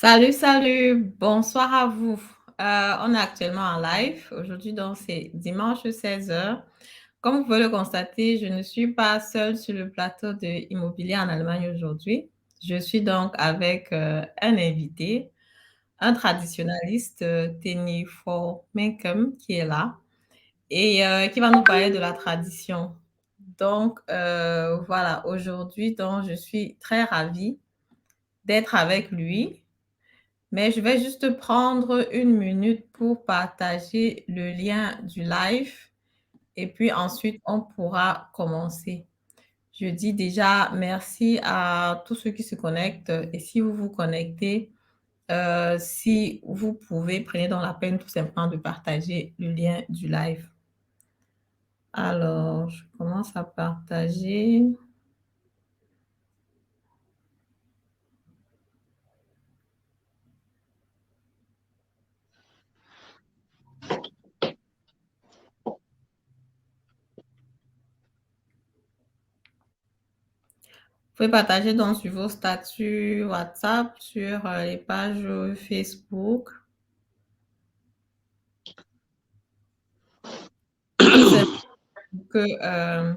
Salut, salut, bonsoir à vous. On est actuellement en live. Aujourd'hui, donc, c'est dimanche 16 heures. Comme vous pouvez le constater, je ne suis pas seule sur le plateau de Immobilier en Allemagne aujourd'hui. Je suis donc avec un invité, un traditionnaliste, Tenny Formenkum, qui est là et qui va nous parler de la tradition. Donc, voilà, aujourd'hui, donc, je suis très ravie d'être avec lui. Mais je vais juste prendre une minute pour partager le lien du live et puis ensuite on pourra commencer. Je dis déjà merci à tous ceux qui se connectent et si vous vous connectez, si vous pouvez, prenez donc la peine tout simplement de partager le lien du live. Alors, je commence à partager. Vous pouvez partager donc sur vos statuts WhatsApp, sur les pages Facebook. Tout simplement pour que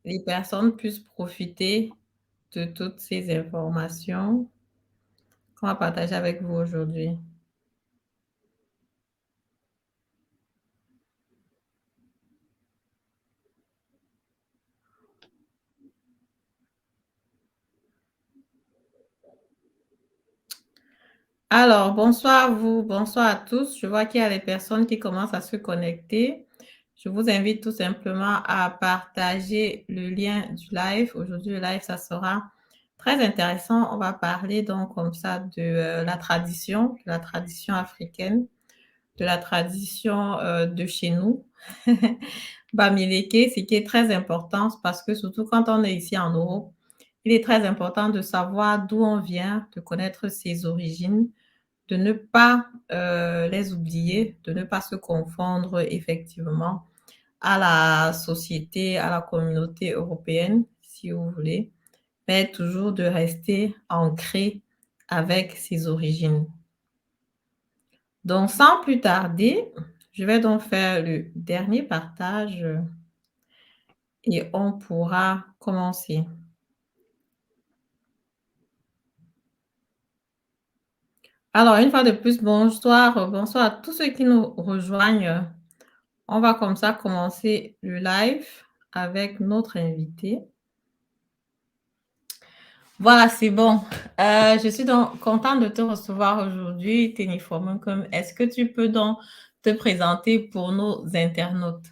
les personnes puissent profiter de toutes ces informations qu'on va partager avec vous aujourd'hui. Alors, bonsoir à vous, bonsoir à tous. Je vois qu'il y a des personnes qui commencent à se connecter. Je vous invite tout simplement à partager le lien du live. Aujourd'hui, le live, ça sera très intéressant. On va parler donc comme ça de la tradition africaine, de la tradition de chez nous. Bamileke, ce qui est très important parce que surtout quand on est ici en Europe, il est très important de savoir d'où on vient, de connaître ses origines, de ne pas les oublier, de ne pas se confondre effectivement à la société, à la communauté européenne, si vous voulez, mais toujours de rester ancré avec ses origines. Donc, sans plus tarder, je vais donc faire le dernier partage et on pourra commencer. Alors, une fois de plus, bonsoir, bonsoir à tous ceux qui nous rejoignent. On va comme ça commencer le live avec notre invité. Voilà, c'est bon. Je suis donc contente de te recevoir aujourd'hui, Tenny Formenkum. Est-ce que tu peux donc te présenter pour nos internautes?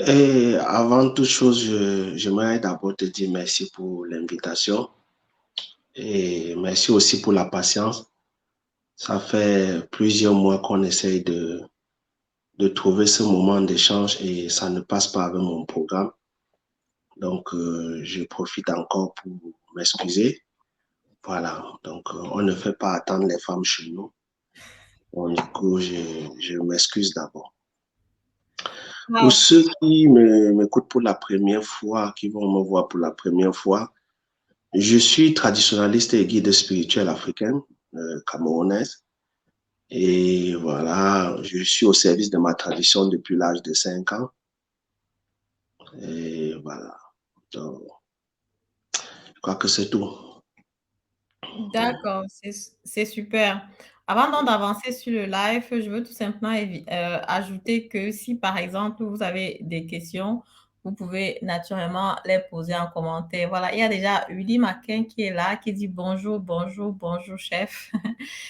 Et avant toute chose, j'aimerais d'abord te dire merci pour l'invitation et merci aussi pour la patience. Ça fait plusieurs mois qu'on essaye de trouver ce moment d'échange et ça ne passe pas avec mon programme. Donc, je profite encore pour m'excuser. Voilà, donc on ne fait pas attendre les femmes chez nous. Bon, du coup, je m'excuse d'abord. Pour Wow. ceux qui m'écoutent pour la première fois, qui vont me voir pour la première fois, je suis traditionnaliste et guide spirituel africain, camerounaise. Et voilà, je suis au service de ma tradition depuis l'âge de 5 ans. Et voilà, donc, je crois que c'est tout. D'accord, c'est super. Avant donc d'avancer sur le live, je veux tout simplement ajouter que si par exemple vous avez des questions, vous pouvez naturellement les poser en commentaire. Voilà, il y a déjà Uli Maquin qui est là, qui dit bonjour, bonjour, bonjour chef.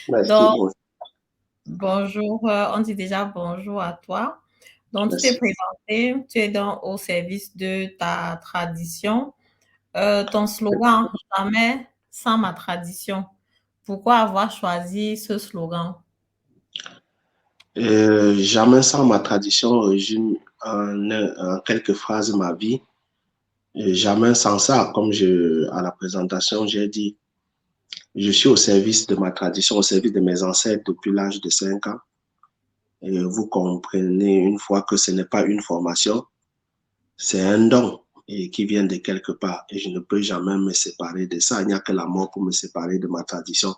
Merci, Donc, bon, bonjour, on dit déjà bonjour à toi. Donc, tu t'es merci. présenté, tu es donc au service de ta tradition. Ton slogan, jamais sans ma tradition. Pourquoi avoir choisi ce slogan? Jamais sans ma tradition résume en quelques phrases ma vie. Et jamais sans ça, comme à la présentation, j'ai dit, je suis au service de ma tradition, au service de mes ancêtres depuis l'âge de 5 ans. Et vous comprenez une fois que ce n'est pas une formation, c'est un don. et qui vient de quelque part. Et je ne peux jamais me séparer de ça. Il n'y a que la mort pour me séparer de ma tradition.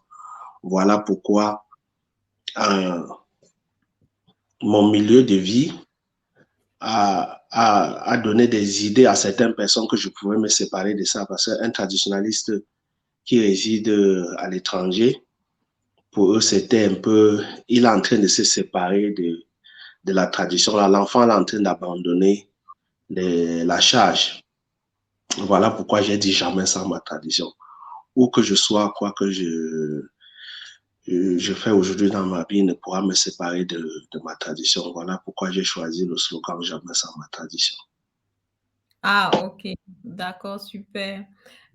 Voilà pourquoi euh, mon milieu de vie a donné des idées à certaines personnes que je pouvais me séparer de ça. Parce qu'un traditionnaliste qui réside à l'étranger, pour eux, c'était un peu, il est en train de se séparer de la tradition. L'enfant est en train d'abandonner la charge. Voilà pourquoi j'ai dit jamais sans ma tradition. Où que je sois, quoi que je fais aujourd'hui dans ma vie ne pourra me séparer de ma tradition. Voilà pourquoi j'ai choisi le slogan jamais sans ma tradition. Ah, OK. D'accord, super.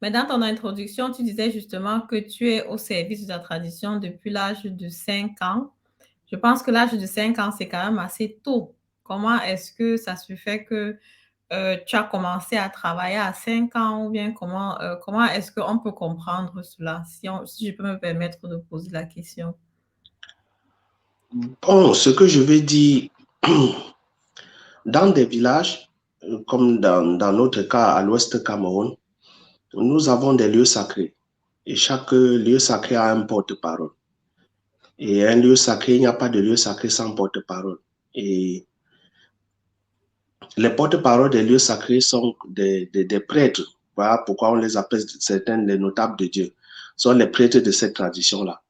Mais dans ton introduction, tu disais justement que tu es au service de ta tradition depuis l'âge de 5 ans. Je pense que l'âge de 5 ans, c'est quand même assez tôt. Comment est-ce que ça se fait que tu as commencé à travailler à 5 ans ou bien comment est-ce qu'on peut comprendre cela? Si je peux me permettre de poser la question. Bon, ce que je vais dire, dans des villages, comme dans notre cas à l'ouest Cameroun, nous avons des lieux sacrés. Et chaque lieu sacré a un porte-parole. Et un lieu sacré, il n'y a pas de lieu sacré sans porte-parole. Et les porte-paroles des lieux sacrés sont des prêtres. Voilà pourquoi on les appelle certains les notables de Dieu. Ce sont les prêtres de cette tradition-là.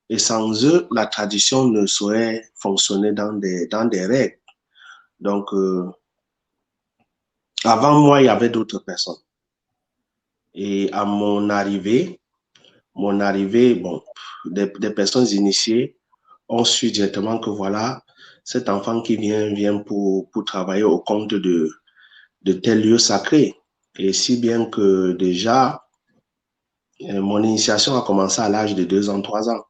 Et sans eux, la tradition ne saurait fonctionner dans des règles. Donc, avant moi, il y avait d'autres personnes. Et à mon arrivée, bon, des personnes initiées ont su directement que voilà, cet enfant qui vient pour travailler au compte de tel lieu sacré. Et si bien que déjà, mon initiation a commencé à l'âge de 2 ans, 3 ans.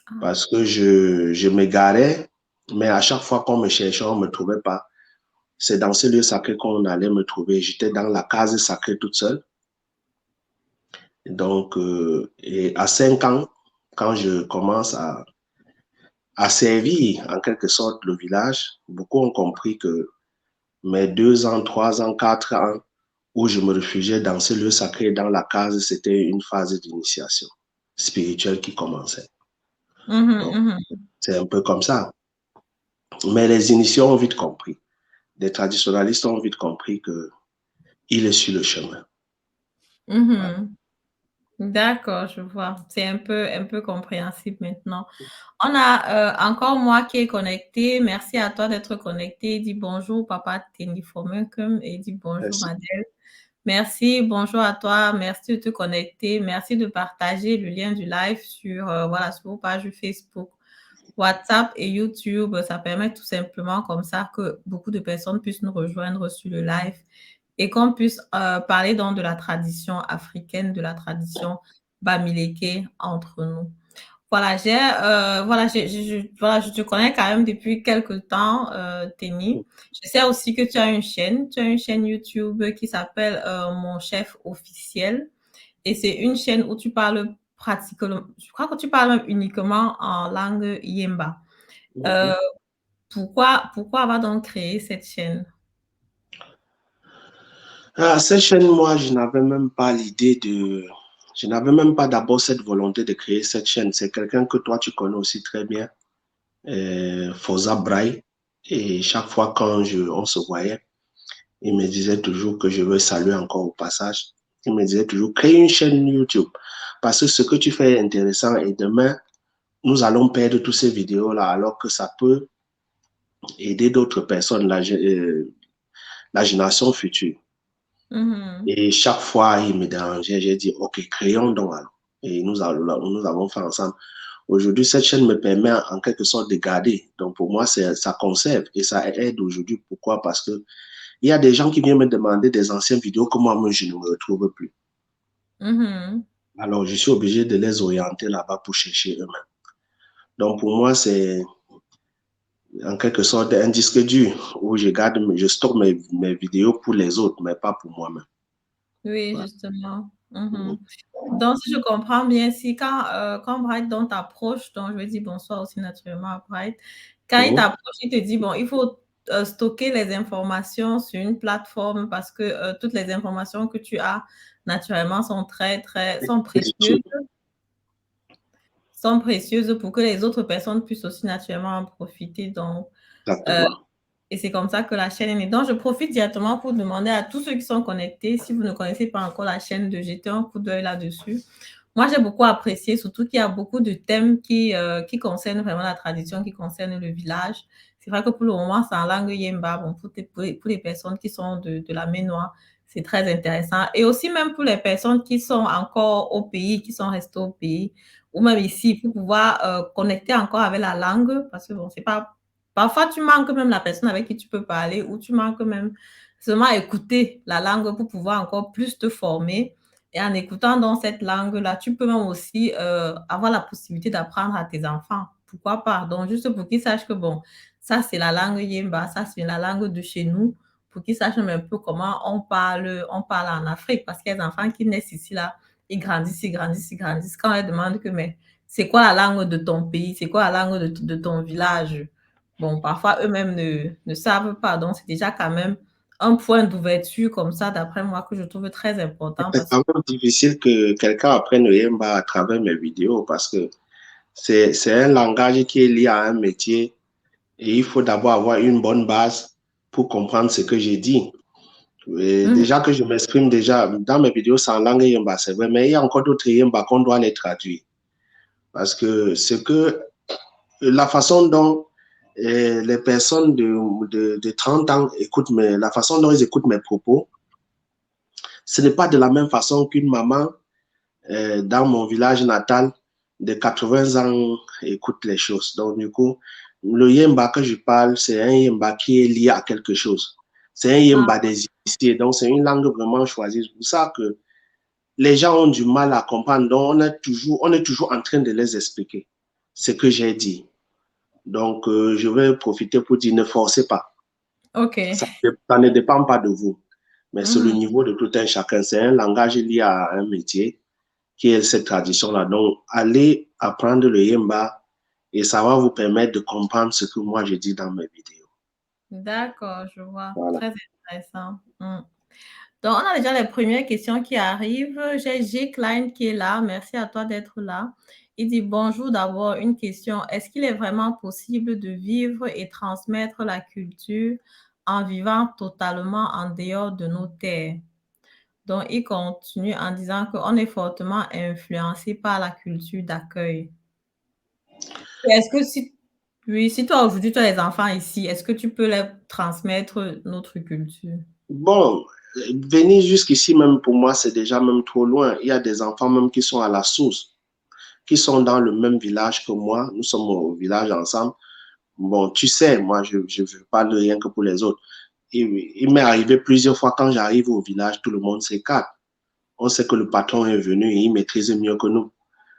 Ah. Parce que je m'égarais, mais à chaque fois qu'on me cherchait, on ne me trouvait pas. C'est dans ce lieu sacré qu'on allait me trouver. J'étais dans la case sacrée toute seule. Donc, et à 5 ans, quand je commence à servir en quelque sorte le village, beaucoup ont compris que mes 2 ans, 3 ans, 4 ans, où je me réfugiais dans ce lieu sacré, dans la case, c'était une phase d'initiation spirituelle qui commençait. Mhm, Donc, mhm, c'est un peu comme ça. Mais les initiés ont vite compris. Les traditionalistes ont vite compris que il est sur le chemin. Voilà. mhm. D'accord, je vois. C'est un peu compréhensible maintenant. On a encore moi qui est connecté. Merci à toi d'être connecté. Dis bonjour, papa Tenifomenkum, et dis bonjour, Merci. Madeleine. Merci, bonjour à toi. Merci de te connecter. Merci de partager le lien du live voilà, sur vos pages Facebook, WhatsApp et YouTube. Ça permet tout simplement comme ça que beaucoup de personnes puissent nous rejoindre sur le live et qu'on puisse parler donc de la tradition africaine, de la tradition bamileke entre nous. Voilà, je te connais quand même depuis quelques temps, Tenny. Je sais aussi que tu as une chaîne YouTube qui s'appelle Mon Chef Officiel. Et c'est une chaîne où tu parles pratiquement, je crois que tu parles même uniquement en langue Yemba. Euh, pourquoi avoir donc créé cette chaîne? Ah, cette chaîne, moi, je n'avais même pas l'idée de... Je n'avais même pas d'abord cette volonté de créer cette chaîne. C'est quelqu'un que toi, tu connais aussi très bien, Fosa Braille. Et chaque fois on se voyait, il me disait toujours que je veux saluer encore au passage. Il me disait toujours, crée une chaîne YouTube. Parce que ce que tu fais est intéressant et demain, nous allons perdre toutes ces vidéos-là alors que ça peut aider d'autres personnes, la génération future. Mhm. Et chaque fois, il me dérangeait. J'ai dit, OK, créons donc alors. Et nous avons fait ensemble. Aujourd'hui, cette chaîne me permet en quelque sorte de garder. Donc pour moi, ça conserve et ça aide aujourd'hui. Pourquoi? Parce que il y a des gens qui viennent me demander des anciennes vidéos que moi, je ne me retrouve plus. Mhm. Alors, je suis obligé de les orienter là-bas pour chercher eux-mêmes. Donc pour moi, c'est en quelque sorte un disque dur où je stocke mes vidéos pour les autres, mais pas pour moi-même. Oui, Voilà. justement. Mhm. Donc, si je comprends bien, si quand Bright donc t'approche, donc je vais dire bonsoir aussi naturellement à Bright, quand il Mhm. t'approche, il te dit, bon, il faut stocker les informations sur une plateforme parce que toutes les informations que tu as naturellement sont précieuses pour que les autres personnes puissent aussi naturellement en profiter. Donc, Exactement. et c'est comme ça que la chaîne est née. Donc, je profite directement pour demander à tous ceux qui sont connectés, si vous ne connaissez pas encore la chaîne, de jeter un coup d'œil là-dessus. Moi, j'ai beaucoup apprécié, surtout qu'il y a beaucoup de thèmes qui concernent vraiment la tradition, qui concernent le village. C'est vrai que pour le moment, c'est en langue Yemba. Bon, pour les personnes qui sont de la Ménois, c'est très intéressant. Et aussi même pour les personnes qui sont encore au pays, qui sont restées au pays, ou même ici, pour pouvoir connecter encore avec la langue, parce que bon, c'est pas... Parfois, tu manques même la personne avec qui tu peux parler, ou tu manques même seulement écouter la langue pour pouvoir encore plus te former. Et en écoutant dans cette langue-là, tu peux même aussi avoir la possibilité d'apprendre à tes enfants. Pourquoi pas? Donc, juste pour qu'ils sachent que, bon, ça, c'est la langue Yemba, ça, c'est la langue de chez nous, pour qu'ils sachent même un peu comment on parle en Afrique. Parce qu'il y a des enfants qui naissent ici, là, ils grandissent, ils grandissent, ils grandissent. Quand on leur demande que, mais c'est quoi la langue de ton pays? C'est quoi la langue de ton village? Bon, parfois, eux-mêmes ne savent pas. Donc, c'est déjà quand même un point d'ouverture comme ça, d'après moi, que je trouve très important. C'est Parce quand même difficile que quelqu'un apprenne le Yemba à travers mes vidéos parce que c'est un langage qui est lié à un métier et il faut d'abord avoir une bonne base pour comprendre ce que j'ai dit. Et déjà que je m'exprime déjà dans mes vidéos, c'est en langue Yemba, c'est vrai, mais il y a encore d'autres Yemba qu'on doit les traduire. Parce que la façon dont les personnes de 30 ans écoutent la façon dont ils écoutent mes propos, ce n'est pas de la même façon qu'une maman dans mon village natal de 80 ans écoute les choses. Donc, du coup, le Yemba que je parle, c'est un Yemba qui est lié à quelque chose. C'est un Yemba des initiés. Donc, c'est une langue vraiment choisie. C'est pour ça que les gens ont du mal à comprendre. Donc, on est toujours en train de les expliquer ce que j'ai dit. Donc, je vais profiter pour dire ne forcez pas. OK. Ça ne dépend pas de vous, mais c'est le Mhm. niveau de tout un chacun. C'est un langage lié à un métier qui est cette tradition-là. Donc, allez apprendre le Yemba et ça va vous permettre de comprendre ce que moi je dis dans mes vidéos. D'accord, je vois. Voilà. Très intéressant. Donc, on a déjà les premières questions qui arrivent. J'ai J. Klein qui est là. Merci à toi d'être là. Il dit bonjour. D'abord, une question. Est-ce qu'il est vraiment possible de vivre et transmettre la culture en vivant totalement en dehors de nos terres? Donc, il continue en disant qu'on est fortement influencé par la culture d'accueil. Est-ce que si toi aujourd'hui tu as les enfants ici, est-ce que tu peux leur transmettre notre culture? Bon, venir jusqu'ici, même pour moi, c'est déjà même trop loin. Il y a des enfants même qui sont à la source, qui sont dans le même village que moi. Nous sommes au village ensemble. Bon, tu sais, moi, je ne parle de rien que pour les autres. Il m'est arrivé plusieurs fois quand j'arrive au village, tout le monde s'écarte. On sait que le patron est venu et il maîtrise mieux que nous.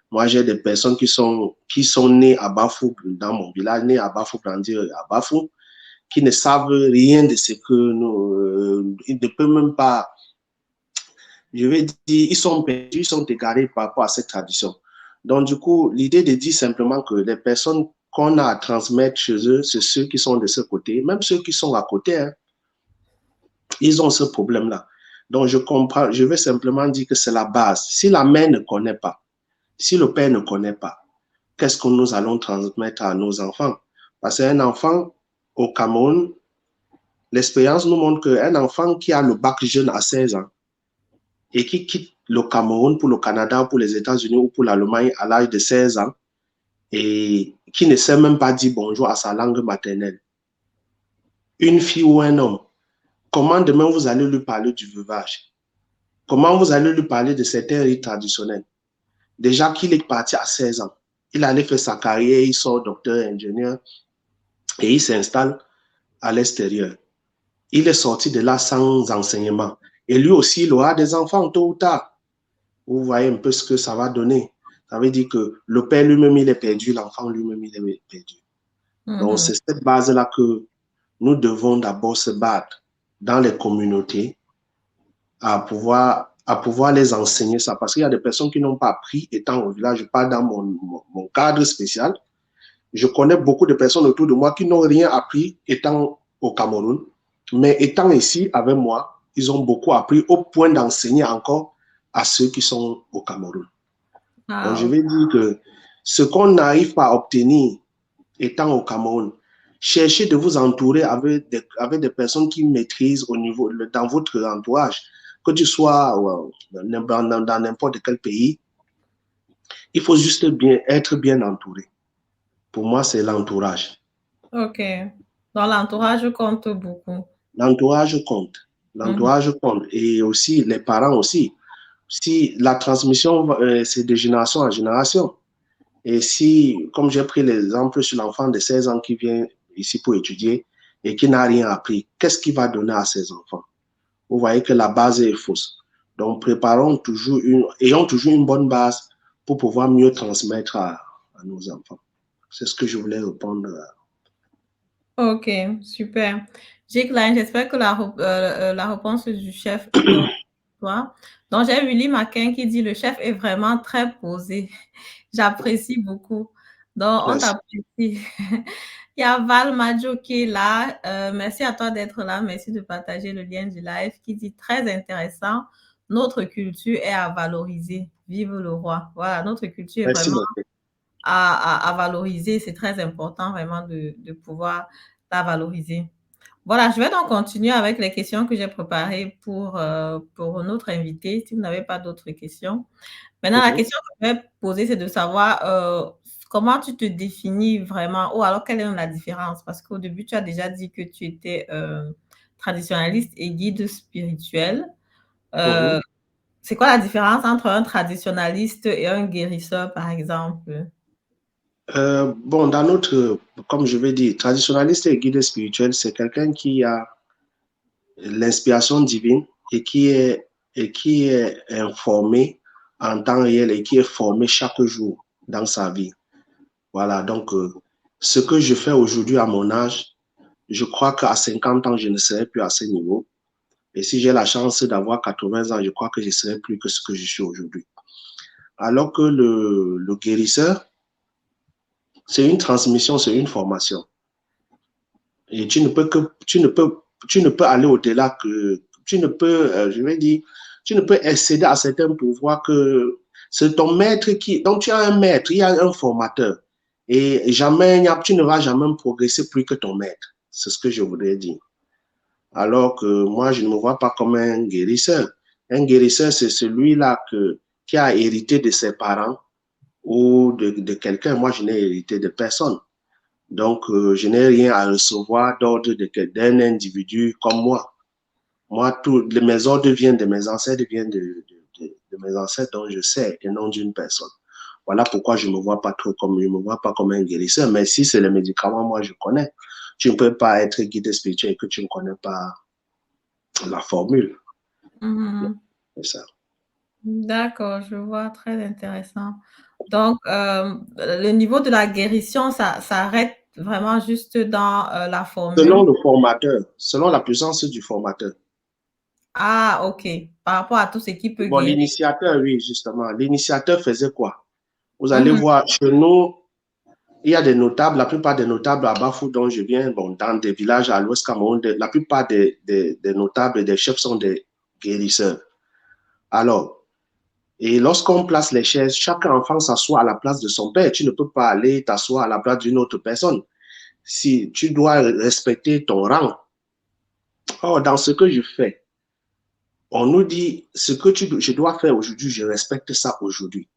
Moi, j'ai des personnes qui sont nées à Bafou, dans mon village, nées à Bafou, grandir à Bafou, qui ne savent rien de ce que nous, ils ne peuvent même pas, je vais dire, ils sont perdus, ils sont égarés par rapport à cette tradition. Donc, du coup, l'idée de dire simplement que les personnes qu'on a à transmettre chez eux, c'est ceux qui sont de ce côté, même ceux qui sont à côté, hein, ils ont ce problème-là. Donc, je comprends, je vais simplement dire que c'est la base. Si la mère ne connaît pas, si le père ne connaît pas, qu'est-ce que nous allons transmettre à nos enfants? Parce qu'un enfant au Cameroun, l'expérience nous montre qu'un enfant qui a le bac jeune à 16 ans et qui quitte le Cameroun pour le Canada, pour les États-Unis ou pour l'Allemagne à l'âge de 16 ans et qui ne sait même pas dire bonjour à sa langue maternelle, une fille ou un homme, comment demain vous allez lui parler du veuvage? Comment vous allez lui parler de certains rites traditionnels? Déjà qu'il est parti à 16 ans, il allait faire sa carrière, il sort docteur, ingénieur et il s'installe à l'extérieur. Il est sorti de là sans enseignement. Et lui aussi, il aura des enfants tôt ou tard. Vous voyez un peu ce que ça va donner. Ça veut dire que le père lui-même, il est perdu, l'enfant lui-même, il est perdu. Donc, Mhm. c'est cette base-là que nous devons d'abord se battre dans les communautés à pouvoir les enseigner ça. Parce qu'il y a des personnes qui n'ont pas appris étant au village. Je parle dans cadre spécial. Je connais beaucoup de personnes autour de moi qui n'ont rien appris étant au Cameroun. Mais étant ici avec moi, ils ont beaucoup appris au point d'enseigner encore à ceux qui sont au Cameroun. Donc, Ah, je ok. vais dire que ce qu'on n'arrive pas à obtenir étant au Cameroun, cherchez de vous entourer avec des personnes qui maîtrisent au niveau, dans votre entourage, que tu sois dans n'importe quel pays, il faut juste être bien entouré. Pour moi, c'est l'entourage. Ok. Donc, l'entourage compte beaucoup. L'entourage compte. Mhm. L'entourage compte. Et aussi, les parents aussi. Si la transmission, c'est de génération en génération. Et si, comme j'ai pris l'exemple sur l'enfant de 16 ans qui vient ici pour étudier et qui n'a rien appris, qu'est-ce qu'il va donner à ses enfants? Vous voyez que la base est fausse. Donc, ayons toujours une bonne base pour pouvoir mieux transmettre à nos enfants. C'est ce que je voulais répondre. Ok, super. Jacqueline, j'espère que la réponse du chef est claire pour toi. Donc, j'ai Willy Maquin qui dit le chef est vraiment très posé. J'apprécie beaucoup. Donc, on Merci. t'apprécie. Il y a Val Madjo qui est là. Merci à toi d'être là. Merci de partager le lien du live qui dit très intéressant. Notre culture est à valoriser. Vive le roi. Voilà, notre culture est Merci vraiment beaucoup. à valoriser. C'est très important vraiment de pouvoir la valoriser. Voilà, je vais donc continuer avec les questions que j'ai préparées pour notre invité, si vous n'avez pas d'autres questions. Maintenant, la Mhm. question que je vais poser, c'est de savoir comment tu te définis vraiment, ou alors quelle est la différence? Parce qu'au début, tu as déjà dit que tu étais traditionnaliste et guide spirituel. Euh, Mhm. c'est quoi la différence entre un traditionnaliste et un guérisseur, par exemple? Bon, comme je vais dire, traditionnaliste et guide spirituel, c'est quelqu'un qui a l'inspiration divine et qui est informé en temps réel et qui est formé chaque jour dans sa vie. Voilà, donc ce que je fais aujourd'hui à mon âge, je crois qu'à 50 ans, je ne serai plus à ce niveau. Et si j'ai la chance d'avoir 80 ans, je crois que je serai plus que ce que je suis aujourd'hui. Alors que le guérisseur, c'est une transmission, c'est une formation. Et tu ne peux aller au-delà que, tu ne peux, je vais dire, tu ne peux accéder à certains pouvoirs que c'est ton maître qui, donc tu as un maître, il y a un formateur. Et jamais, tu ne vas jamais progresser plus que ton maître. C'est ce que je voudrais dire. Alors que moi, je ne me vois pas comme un guérisseur. Un guérisseur, c'est celui-là qui a hérité de ses parents ou de quelqu'un. Moi, je n'ai hérité de personne. Donc, je n'ai rien à recevoir d'ordre d'un individu comme moi. Moi, mes ordres viennent de mes ancêtres, viennent de mes ancêtres dont je sais, et non d'une personne. Voilà pourquoi je ne me vois pas je me vois pas comme un guérisseur. Mais si c'est les médicaments, moi, je connais. Tu ne peux pas être guide spirituel et que tu ne connais pas la formule. Mhm. C'est ça. D'accord, je vois, très intéressant. Donc, le niveau de la guérison, ça s'arrête vraiment juste dans la Selon formule. le formateur, selon la puissance du formateur. Ah, ok. Par rapport à tout ce qui peut Bon, guérir. l'initiateur, oui, justement. L'initiateur faisait quoi? Vous allez Mhm, voir, chez nous, il y a des notables, la plupart des notables à Bafou dont je viens, bon, dans des villages à l'ouest Cameroun, la plupart des notables et des chefs sont des guérisseurs. Alors, et lorsqu'on place les chaises, chaque enfant s'assoit à la place de son père. Tu ne peux pas aller t'asseoir à la place d'une autre personne. Si tu dois respecter ton rang. Or, dans ce que je fais, on nous dit ce que je dois faire aujourd'hui, je respecte ça aujourd'hui.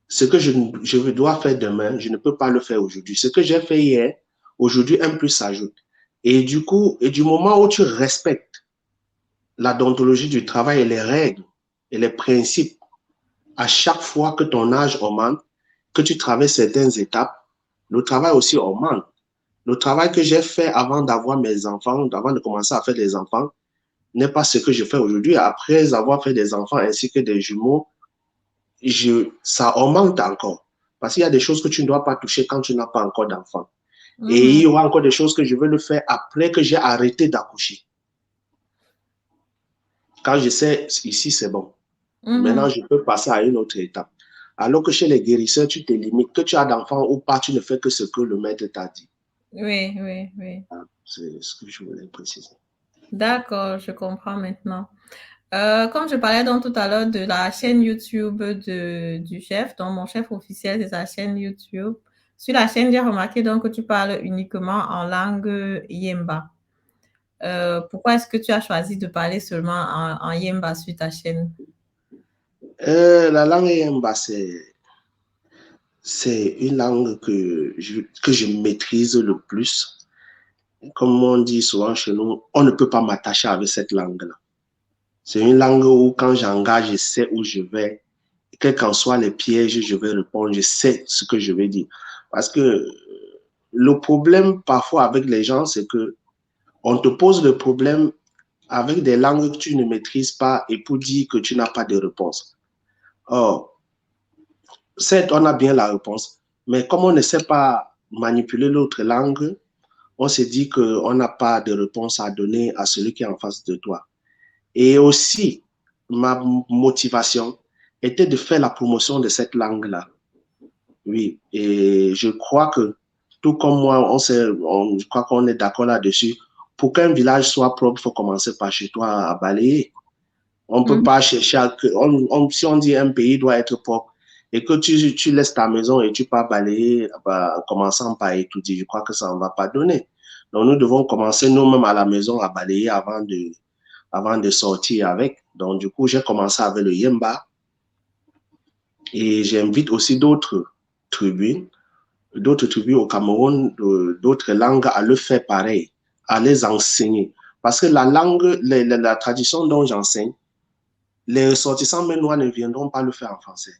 Ce que je dois faire demain, je ne peux pas le faire aujourd'hui. Ce que j'ai fait hier, aujourd'hui, un plus s'ajoute. Et du coup, et du moment où tu respectes la déontologie du travail et les règles et les principes, à chaque fois que ton âge augmente, que tu traverses certaines étapes, le travail aussi augmente. Le travail que j'ai fait avant d'avoir mes enfants, avant de commencer à faire des enfants, n'est pas ce que je fais aujourd'hui. Après avoir fait des enfants ainsi que des jumeaux, ça augmente encore. Parce qu'il y a des choses que tu ne dois pas toucher quand tu n'as pas encore d'enfant. Et il mhm, y aura encore des choses que je veux le faire après que j'ai arrêté d'accoucher. Quand je sais, ici, c'est bon. Maintenant, mhm. je peux passer à une autre étape. Alors que chez les guérisseurs, tu te limites. Que tu as d'enfants ou pas, tu ne fais que ce que le maître t'a dit. Oui, oui, oui. C'est ce que je voulais préciser. D'accord, je comprends maintenant. Comme je parlais donc tout à l'heure de la chaîne YouTube du chef, donc mon chef officiel, c'est sa chaîne YouTube. Sur la chaîne, j'ai remarqué donc que tu parles uniquement en langue Yemba. Pourquoi est-ce que tu as choisi de parler seulement en Yemba sur ta chaîne? La langue Yemba, c'est une langue que je maîtrise le plus. Comme on dit souvent chez nous, on ne peut pas m'attacher avec cette langue-là. C'est une langue où quand j'engage, je sais où je vais. Quels qu'en soient les pièges, je vais répondre, je sais ce que je vais dire. Parce que le problème parfois avec les gens, c'est que on te pose le problème avec des langues que tu ne maîtrises pas et pour dire que tu n'as pas de réponse. Or, certes, on a bien la réponse, mais comme on ne sait pas manipuler l'autre langue, on se dit qu'on n'a pas de réponse à donner à celui qui est en face de toi. Et aussi, ma motivation était de faire la promotion de cette langue-là. Oui, et je crois que, tout comme moi, je crois qu'on est d'accord là-dessus. Pour qu'un village soit propre, il faut commencer par chez toi à balayer. On ne peut Mhm. pas chercher si on dit un pays doit être propre et que tu laisses ta maison et tu pars balayer, bah, commençant par étudier, je crois que ça ne va pas donner. Donc, nous devons commencer nous-mêmes à la maison à balayer avant de sortir avec. Donc, du coup, j'ai commencé avec le Yemba et j'invite aussi tribus, d'autres tribus au Cameroun, d'autres langues à le faire pareil, à les enseigner. Parce que la langue, la tradition dont j'enseigne, les ressortissants ménois ne viendront pas le faire en français.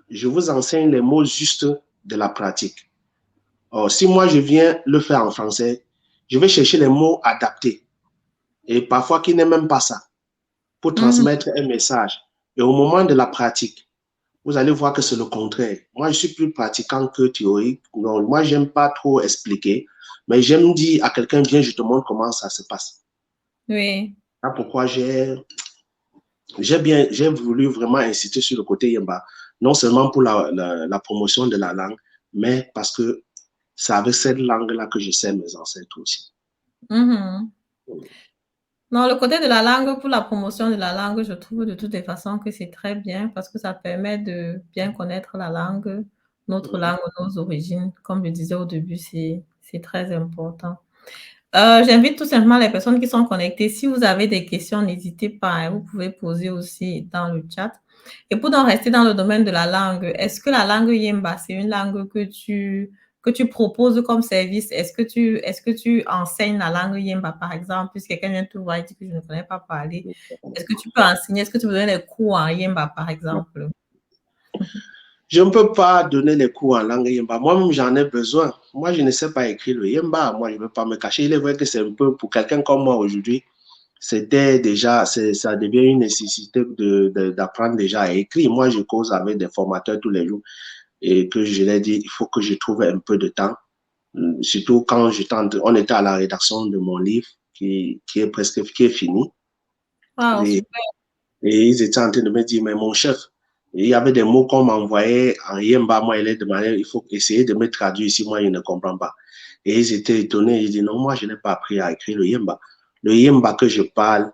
Je vous enseigne les mots justes de la pratique. Or, si moi je viens le faire en français, je vais chercher les mots adaptés et parfois qui n'est même pas ça pour Mhm. transmettre un message. Et au moment de la pratique, vous allez voir que c'est le contraire. Moi, je suis plus pratiquant que théorique. Donc, moi, j'aime pas trop expliquer, mais j'aime dire à quelqu'un, viens, je te montre comment ça se passe. Oui. C'est pourquoi j'ai voulu vraiment insister sur le côté Yemba, non seulement pour la promotion de la langue, mais parce que c'est avec cette langue-là que je sais mes ancêtres aussi. Mhm. Non, le côté de la langue, pour la promotion de la langue, je trouve de toutes les façons que c'est très bien parce que ça permet de bien connaître la langue, notre langue, nos origines. Comme je disais au début, c'est très important. J'invite tout simplement les personnes qui sont connectées. Si vous avez des questions, n'hésitez pas, hein, vous pouvez poser aussi dans le chat. Et pour en rester dans le domaine de la langue, est-ce que la langue Yemba, c'est une langue que tu proposes comme service? Est-ce que tu enseignes la langue Yemba, par exemple, puisque quelqu'un vient te voir et dit que je ne connais pas parler? Est-ce que tu peux enseigner? Est-ce que tu peux donner des cours en Yemba, par exemple? Je ne peux pas donner les cours en langue Yemba. Moi-même, j'en ai besoin. Moi, je ne sais pas écrire le Yemba. Moi, je ne veux pas me cacher. Il est vrai que c'est un peu, pour quelqu'un comme moi aujourd'hui, ça devient une nécessité d'apprendre déjà à écrire. Moi, je cause avec des formateurs tous les jours et que je leur dis, il faut que je trouve un peu de temps. Surtout quand on était à la rédaction de mon livre qui est fini. Wow, Et, super. et ils étaient en train de me dire, mais mon chef, il y avait des mots qu'on m'envoyait en Yemba. Moi, il est demandé, il faut essayer de me traduire ici. Moi, je ne comprends pas. Et ils étaient étonnés. Ils disent, non, moi, je n'ai pas appris à écrire le Yemba. Le Yemba que je parle,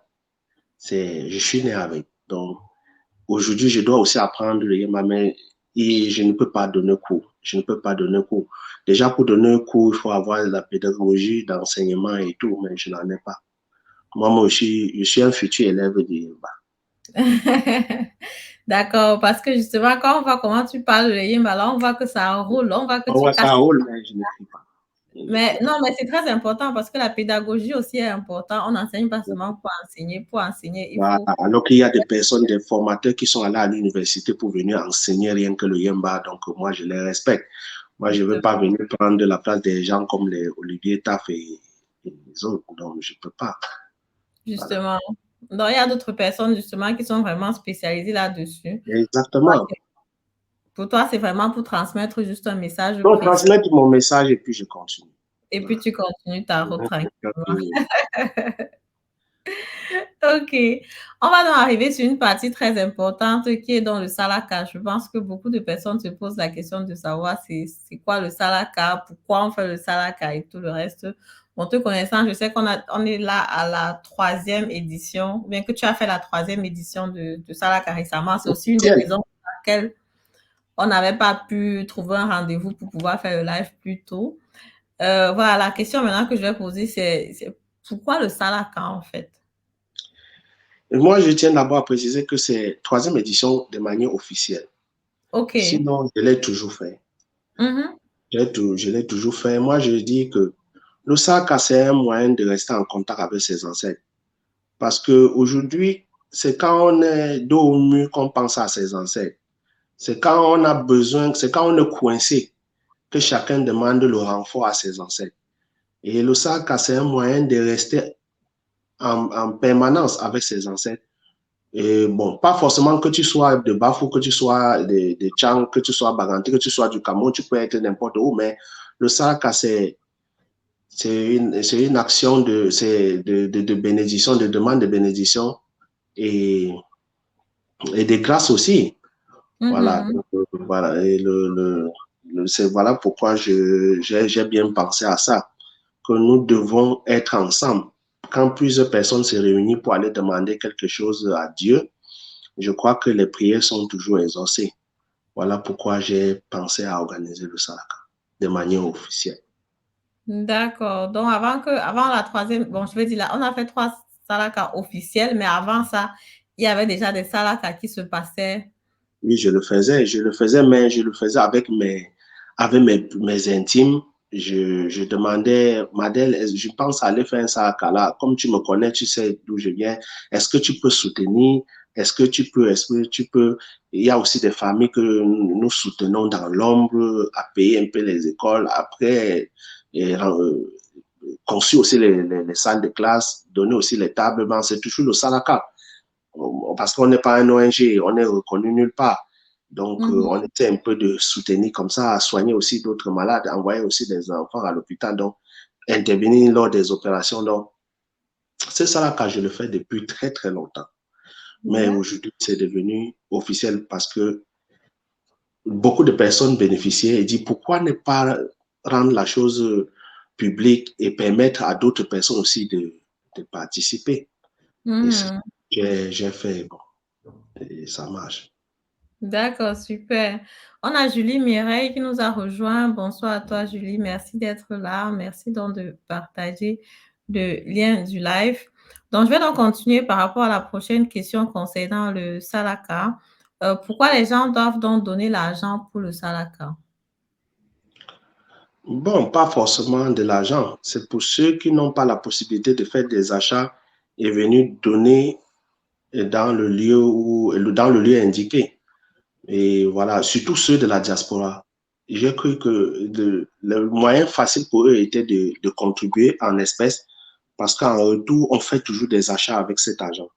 je suis né avec. Donc, aujourd'hui, je dois aussi apprendre le Yemba, mais je ne peux pas donner cours. Je ne peux pas donner cours. Déjà, pour donner cours, il faut avoir la pédagogie d'enseignement et tout, mais je n'en ai pas. Moi aussi, je suis un futur élève de Yemba. D'accord, parce que justement, quand on voit comment tu parles le Yemba, là, on voit que ça roule, on voit que On tu voit casses. ça roule, mais je n'écris pas. Je Mais n'écris pas. non, mais c'est très important parce que la pédagogie aussi est importante. On n'enseigne pas seulement pour enseigner. Pour enseigner, il Voilà. faut. Alors qu'il y a des personnes, des formateurs qui sont allés à l'université pour venir enseigner rien que le Yemba, donc moi, je les respecte. Moi, je ne veux pas venir prendre la place des gens comme les Olivier Taff et les autres, donc je ne peux pas. Voilà. Justement. Donc, il y a d'autres personnes, justement, qui sont vraiment spécialisées là-dessus. Exactement. Pour toi, c'est vraiment pour transmettre juste un message Donc, précis transmettre mon message et puis je continue. et puis Voilà. tu continues ta route tranquillement. Ok. On va donc arriver sur une partie très importante qui est dans le salaka. Je pense que beaucoup de personnes se posent la question de savoir c'est quoi le salaka, pourquoi on fait le salaka et tout le reste. Bon, te connaissant, je sais on est là à la troisième édition, bien que tu as fait la troisième édition de salaka récemment. C'est aussi une des Tiens, raisons pour laquelle on n'avait pas pu trouver un rendez-vous pour pouvoir faire le live plus tôt. Voilà, la question maintenant que je vais poser, c'est pourquoi le salaka en fait? moi, je tiens d'abord à préciser que c'est troisième édition de manière officielle. Ok. Sinon, je l'ai toujours fait. Mhm. Je l'ai toujours fait. Moi, je dis que le sac, c'est un moyen de rester en contact avec ses ancêtres. Parce qu'aujourd'hui, c'est quand on est dos au mur qu'on pense à ses ancêtres. C'est quand on a besoin, c'est quand on est coincé que chacun demande le renfort à ses ancêtres. Et le sac, c'est un moyen de rester en permanence avec ses ancêtres. Et bon, pas forcément que tu sois de Bafou, que tu sois de Tchang, que tu sois Baganti, que tu sois du Cameroun, tu peux être n'importe où, mais le sac, c'est une action de bénédiction, de demande de bénédiction et, et de grâce aussi. Voilà, Mhm. donc, voilà, et c'est voilà pourquoi j'ai bien pensé à ça, que nous devons être ensemble. Quand plusieurs personnes se réunissent pour aller demander quelque chose à Dieu, je crois que les prières sont toujours exaucées. Voilà pourquoi j'ai pensé à organiser le Salaka de manière officielle. D'accord. Donc, avant la troisième, bon, je vais dire là, on a fait trois salakas officiels, mais avant ça, il y avait déjà des salakas qui se passaient. Oui, je le faisais, mais je le faisais avec mes intimes. Je demandais, Madel, je pense aller faire un Salaka. Comme tu me connais, tu sais d'où je viens. Est-ce que tu peux soutenir? Est-ce que tu peux, il y a aussi des familles que nous soutenons dans l'ombre, à payer un peu les écoles. Après, conçu aussi les salles de classe, donner aussi les tables. Ben, c'est toujours le Salaka parce qu'on n'est pas un ONG, on est reconnu nulle part. Donc, on Mhm. essaie un peu de soutenir comme ça, à soigner aussi d'autres malades, envoyer aussi des enfants à l'hôpital, donc intervenir lors des opérations. Donc, c'est ça là que je le fais depuis très, très longtemps. Mais D'accord. aujourd'hui, c'est devenu officiel parce que beaucoup de personnes bénéficiaient et disent pourquoi ne pas rendre la chose publique et permettre à d'autres personnes aussi de participer. Et c'est ce Mhm. que j'ai fait, bon, et ça marche. D'accord, super. On a Julie Mireille qui nous a rejoint. Bonsoir à toi, Julie. Merci d'être là. Merci donc de partager le lien du live. Donc, je vais donc continuer par rapport à la prochaine question concernant le Salaka. Pourquoi les gens doivent donc donner l'argent pour le Salaka? Bon, pas forcément de l'argent. C'est pour ceux qui n'ont pas la possibilité de faire des achats et venir donner dans le lieu dans le lieu indiqué. Et voilà, surtout ceux de la diaspora. J'ai cru que le moyen facile pour eux était de contribuer en espèces parce qu'en retour, on fait toujours des achats avec cet argent.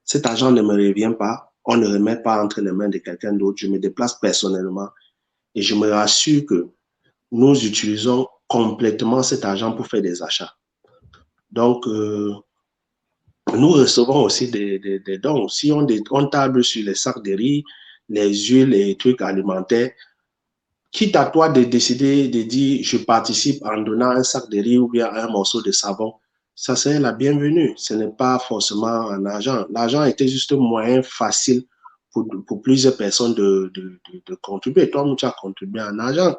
Cet argent ne me revient pas. On ne remet pas entre les mains de quelqu'un d'autre. Je me déplace personnellement et je me rassure que nous utilisons complètement cet argent pour faire des achats. Donc, nous recevons aussi des dons. Si on table sur les sacs de riz, les huiles et les trucs alimentaires, quitte à toi de décider de dire je participe en donnant un sac de riz ou bien un morceau de savon, ça serait la bienvenue. Ce n'est pas forcément en argent. L'argent était juste un moyen facile pour plusieurs personnes de contribuer. Toi, tu as contribué en argent.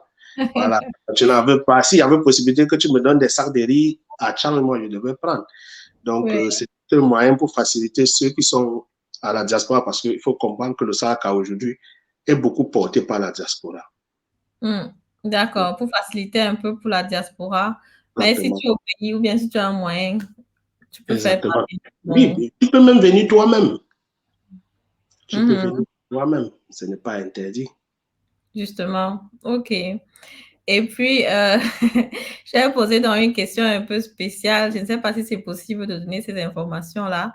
Voilà. Tu n'en veux pas. S'il y avait possibilité que tu me donnes des sacs de riz à Tchang, moi, je devais prendre. Donc, Oui. c'est un moyen pour faciliter ceux qui sont à la diaspora parce qu'il faut comprendre que le sac à aujourd'hui est beaucoup porté par la diaspora. Hmm. D'accord, pour faciliter un peu pour la diaspora. Mais si Exactement. tu es au pays ou bien si tu as un moyen, tu peux faire Exactement. partie du moyen. Oui, tu peux même venir toi-même. Tu peux Mhm. venir toi-même. Ce n'est pas interdit. Justement, ok. Et puis, je vais poser dans une question un peu spéciale. Je ne sais pas si c'est possible de donner ces informations-là.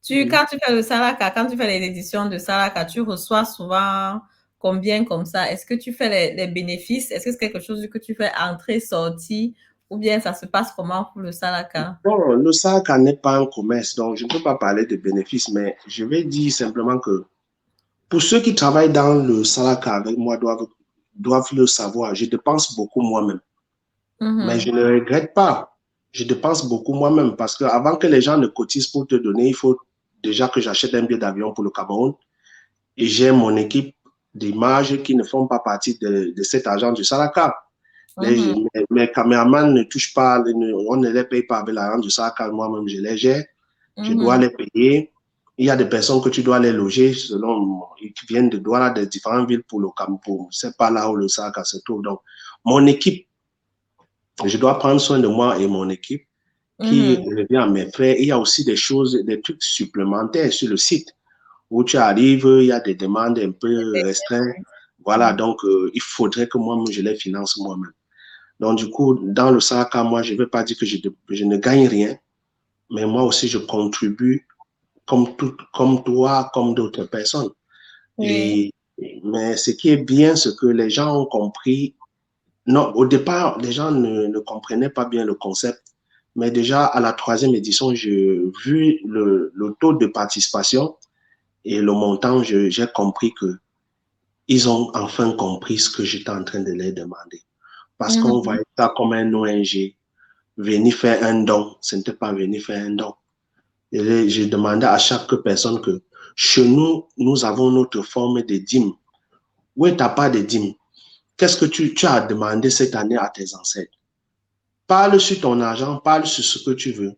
Oui. Quand tu fais le Salaka, quand tu fais les éditions de Salaka, tu reçois souvent combien comme ça? Est-ce que tu fais les bénéfices? Est-ce que c'est quelque chose que tu fais entrée, sortie? Ou bien ça se passe comment pour le Salaka? Bon, le Salaka n'est pas un commerce, donc je ne peux pas parler de bénéfices, mais je vais dire simplement que pour ceux qui travaillent dans le Salaka avec moi doivent le savoir. Je dépense beaucoup moi-même, mais je Mhm, ne regrette pas. Je dépense beaucoup moi-même parce qu'avant que les gens ne cotisent pour te donner, il faut déjà que j'achète un billet d'avion pour le Cameroun et j'ai mon équipe d'images qui ne font pas partie de cet argent du Salaka. mhm, Mes caméramans ne touchent pas, on ne les paye pas avec l'argent du Salaka, moi-même je les gère, je dois mhm. les payer. Il y a des personnes que tu dois les loger selon, qui viennent de Douala, de différentes villes pour le Cameroun. C'est pas là où le Salaka se trouve. Donc, mon équipe, je dois prendre soin de moi et mon équipe qui Mhm. revient à mes frères. Il y a aussi des choses, des trucs supplémentaires sur le site où tu arrives, il y a des demandes un peu restreintes. Voilà, Mhm. donc il faudrait que moi-même, je les finance moi-même. Donc, du coup, dans le sac à moi, je ne vais pas dire que je ne gagne rien, mais moi aussi, je contribue comme toi, comme d'autres personnes. Oui. Et, mais ce qui est bien, c'est que les gens ont compris. Non, au départ, les gens ne comprenaient pas bien le concept. Mais déjà, à la troisième édition, j'ai vu le taux de participation et le montant, j'ai compris que ils ont enfin compris ce que j'étais en train de leur demander. Parce qu'on Mhm. voyait ça comme un ONG, venir faire un don. Ce n'était pas venir faire un don. Et j'ai demandé à chaque personne que chez nous, nous avons notre forme de dîme. Où est ta part de dîme? Qu'est-ce que tu as demandé cette année à tes ancêtres? Parle sur ton argent, parle sur ce que tu veux.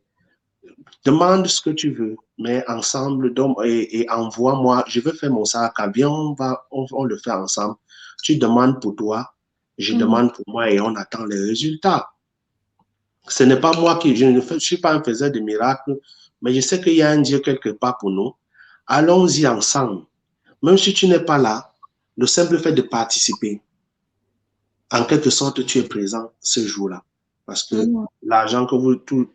Demande ce que tu veux, mais ensemble, et envoie-moi. Je veux faire mon sac à viens, on le fait ensemble. Tu demandes pour toi, je Mhm. demande pour moi et on attend les résultats. Ce n'est pas moi qui, je ne suis pas un faiseur de miracles, mais je sais qu'il y a un Dieu quelque part pour nous. Allons-y ensemble. Même si tu n'es pas là, le simple fait de participer, en quelque sorte, tu es présent ce jour-là. Parce que Mhm. l'argent que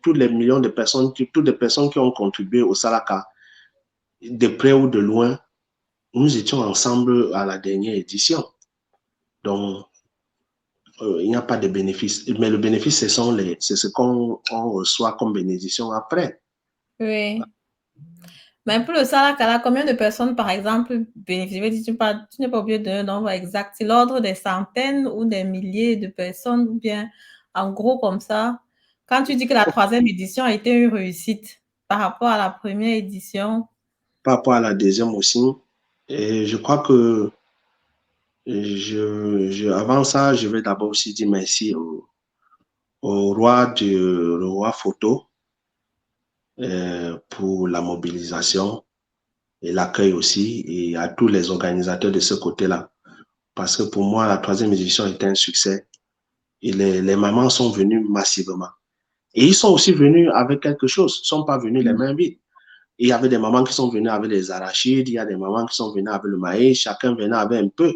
tous les millions de personnes, toutes les personnes qui ont contribué au Salaka, de près ou de loin, nous étions ensemble à la dernière édition. Donc, il n'y a pas de bénéfice. Mais le bénéfice, c'est ce qu'on reçoit comme bénédiction après. Oui. Mais pour le Salakala, combien de personnes, par exemple, bénéficient? Tu n'es pas obligé d'un nombre exact. C'est l'ordre des centaines ou des milliers de personnes, ou bien en gros comme ça. Quand tu dis que la troisième édition a été une réussite par rapport à la première édition. Par rapport à la deuxième aussi. Et je crois que avant ça, je vais d'abord aussi dire merci au roi photo pour la mobilisation et l'accueil aussi, et à tous les organisateurs de ce côté-là. Parce que pour moi, la troisième édition était un succès. Et les mamans sont venues massivement. Et ils sont aussi venus avec quelque chose. Ils ne sont pas venus les mains vides. Il y avait des mamans qui sont venues avec les arachides, il y a des mamans qui sont venues avec le maïs, chacun venait avec un peu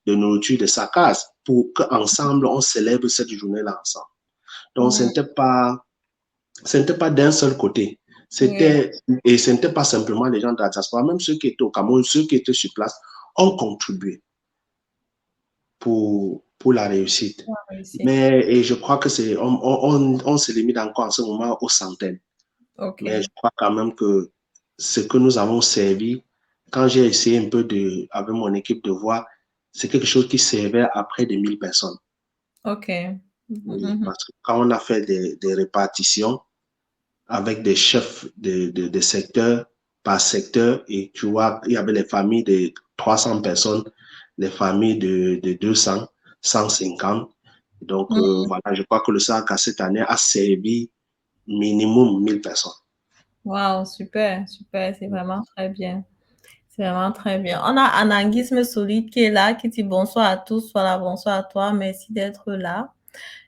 de nourriture de sa case pour qu'ensemble, on célèbre cette journée-là ensemble. Donc, Mm, ce n'était pas d'un seul côté. oui, Et ce n'était pas simplement les gens de la diaspora, même ceux qui étaient au Cameroun, ceux qui étaient sur place, ont contribué pour la réussite. la réussite. Mais et je crois que on se limite encore en ce moment aux centaines. Mais je OK. crois quand même que ce que nous avons servi, quand j'ai essayé un peu avec mon équipe de voir, c'est quelque chose qui servait à près de 1000 personnes. OK. Oui, Mhm. parce que quand on a fait des répartitions avec des chefs de secteur par secteur, et tu vois, il y avait les familles de 300 personnes, les familles de 200, 150. Donc, Mhm. voilà, je crois que le SAC, cette année, a servi minimum 1000 personnes. Wow, super, super, c'est vraiment très bien. C'est vraiment très bien. On a Ananguisme Solide qui est là, qui dit bonsoir à tous. Voilà, bonsoir à toi. Merci d'être là.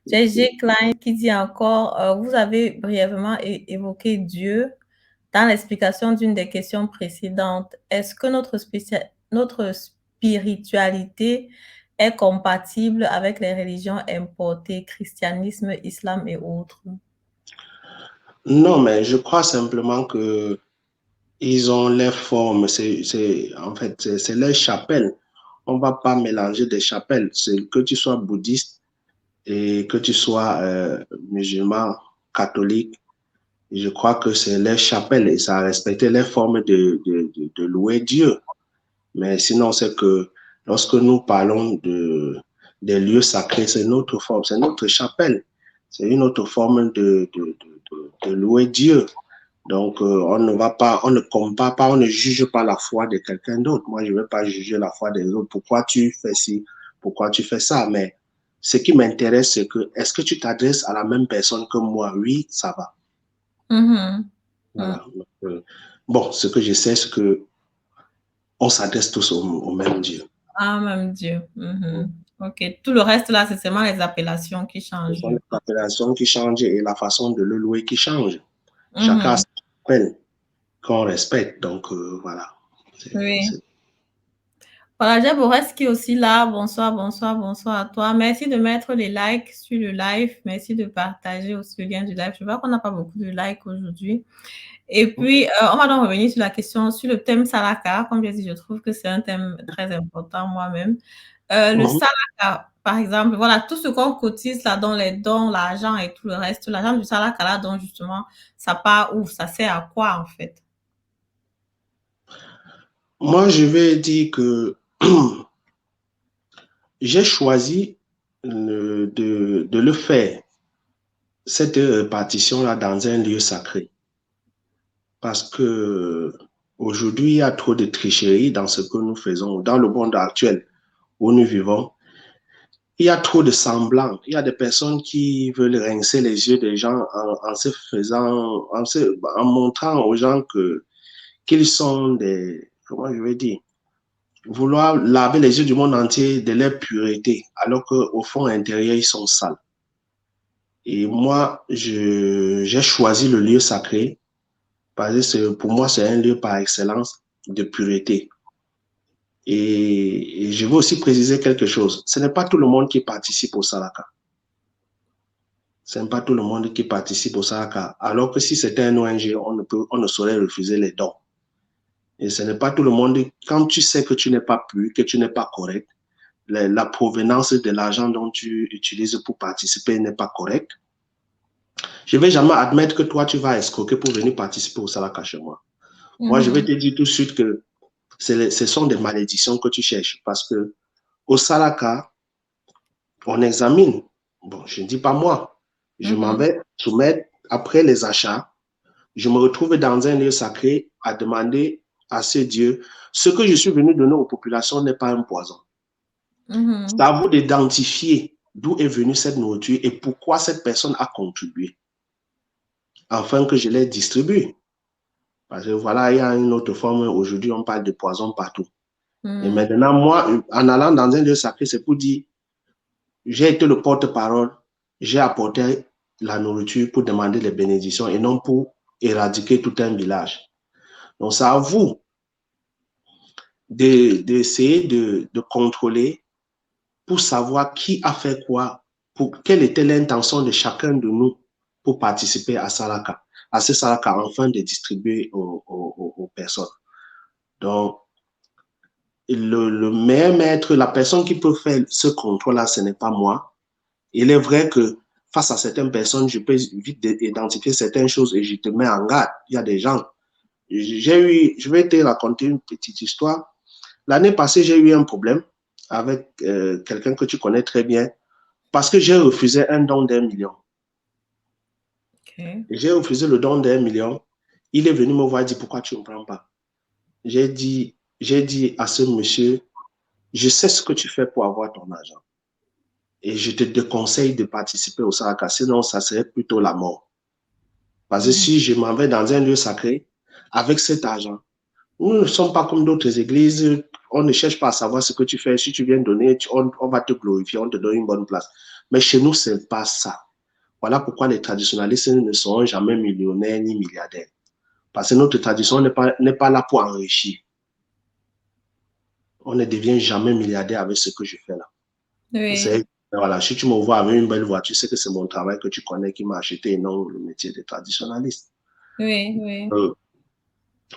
J'ai G. Klein qui dit encore, vous avez brièvement évoqué Dieu dans l'explication d'une des questions précédentes. Est-ce que notre spiritualité est compatible avec les religions importées, christianisme, islam et autres? Non, mais je crois simplement que ils ont les formes, en fait, c'est leur chapelle. On ne va pas mélanger des chapelles. C'est que tu sois bouddhiste, et que tu sois musulman, catholique, je crois que c'est les chapelles et ça a respecté les formes de louer Dieu. Mais sinon, c'est que lorsque nous parlons des lieux sacrés, c'est notre forme, c'est notre chapelle. C'est une autre forme de louer Dieu. Donc, on ne va pas, on ne compare pas, on ne juge pas la foi de quelqu'un d'autre. Moi, je ne vais pas juger la foi des autres. Pourquoi tu fais ci, pourquoi tu fais ça? Mais ce qui m'intéresse, c'est que est-ce que tu t'adresses à la même personne que moi? Oui, ça va. Mhm. Mm. Voilà. Donc, bon, ce que je sais, c'est que on s'adresse tous au même Dieu. Ah, même Dieu. Mhm. Ok. Tout le reste là, c'est seulement les appellations qui Ce changent, sont je les pense. appellations qui changent et la façon de le louer qui change. Chacun a Mhm. sa appel qu'on respecte. Donc, voilà. Oui. Voilà, j'ai Borès qui est aussi là. Bonsoir, bonsoir, bonsoir à toi. Merci de mettre les likes sur le live. Merci de partager aussi le lien du live. Je vois qu'on n'a pas beaucoup de likes aujourd'hui. Et puis, on va donc revenir sur la question, sur le thème Salaka. Comme j'ai dit, je trouve que c'est un thème très important moi-même. Le Mhm. Salaka, par exemple, voilà, tout ce qu'on cotise là dans les dons, l'argent et tout le reste, l'argent du Salaka là, donc justement, ça part où? Ça sert à quoi en fait? Moi, je vais dire que j'ai choisi de le faire, cette partition-là, dans un lieu sacré. Parce que aujourd'hui, il y a trop de tricherie dans ce que nous faisons, dans le monde actuel où nous vivons. Il y a trop de semblants. Il y a des personnes qui veulent rincer les yeux des gens en se faisant, en montrant aux gens qu'ils sont des, comment je vais dire, vouloir laver les yeux du monde entier de leur pureté, alors qu'au fond intérieur, ils sont sales. Et moi, j'ai choisi le lieu sacré parce que pour moi, c'est un lieu par excellence de pureté. Et je veux aussi préciser quelque chose. Ce n'est pas tout le monde qui participe au Salaka. Ce n'est pas tout le monde qui participe au Salaka. Alors que si c'était un ONG, on ne saurait refuser les dons. Et ce n'est pas tout le monde. Quand tu sais que tu n'es pas pur, que tu n'es pas correct, la provenance de l'argent dont tu utilises pour participer n'est pas correcte, je ne vais jamais admettre que toi, tu vas escroquer pour venir participer au Salaka chez moi. Moi, je vais Mhm. te dire tout de suite que ce sont des malédictions que tu cherches parce que au Salaka, on examine. Bon, je ne dis pas moi. Je m'en Mhm. vais soumettre après les achats. Je me retrouve dans un lieu sacré à demander à ce Dieu ce que je suis venu donner aux populations n'est pas un poison. C'est Mhm. à vous d'identifier d'où est venue cette nourriture et pourquoi cette personne a contribué, afin que je les distribue. Parce que voilà, il y a une autre forme. Aujourd'hui, on parle de poison partout. Et Mhm. maintenant, moi, en allant dans un lieu sacré, c'est pour dire, j'ai été le porte-parole, j'ai apporté la nourriture pour demander les bénédictions et non pour éradiquer tout un village. Donc, c'est à vous d'essayer de contrôler pour savoir qui a fait quoi, pour quelle était l'intention de chacun de nous pour participer à Salaka, à ce Salaka, enfin de distribuer aux personnes. Donc, le meilleur maître, la personne qui peut faire ce contrôle-là, ce n'est pas moi. Il est vrai que face à certaines personnes, je peux vite identifier certaines choses et je te mets en garde. Il y a des gens. Je vais te raconter une petite histoire. L'année passée, j'ai eu un problème avec quelqu'un que tu connais très bien parce que j'ai refusé un don d'1 million. Ok. J'ai refusé le don d'1 million. Il est venu me voir et dit pourquoi tu ne me prends pas. J'ai dit à ce monsieur, je sais ce que tu fais pour avoir ton argent. Et je te déconseille de participer au Saraka, sinon ça serait plutôt la mort. Parce que Mhm. si je m'en vais dans un lieu sacré avec cet argent, nous ne sommes pas comme d'autres églises, on ne cherche pas à savoir ce que tu fais. Si tu viens donner, on va te glorifier, on te donne une bonne place. Mais chez nous, ce n'est pas ça. Voilà pourquoi les traditionnalistes ne seront jamais millionnaires ni milliardaires. Parce que notre tradition n'est pas là pour enrichir. On ne devient jamais milliardaire avec ce que je fais là. Oui, Voilà, si tu me vois avec une belle voiture, c'est que c'est mon travail que tu connais qui m'a acheté et non le métier de traditionnaliste. oui, oui. Euh,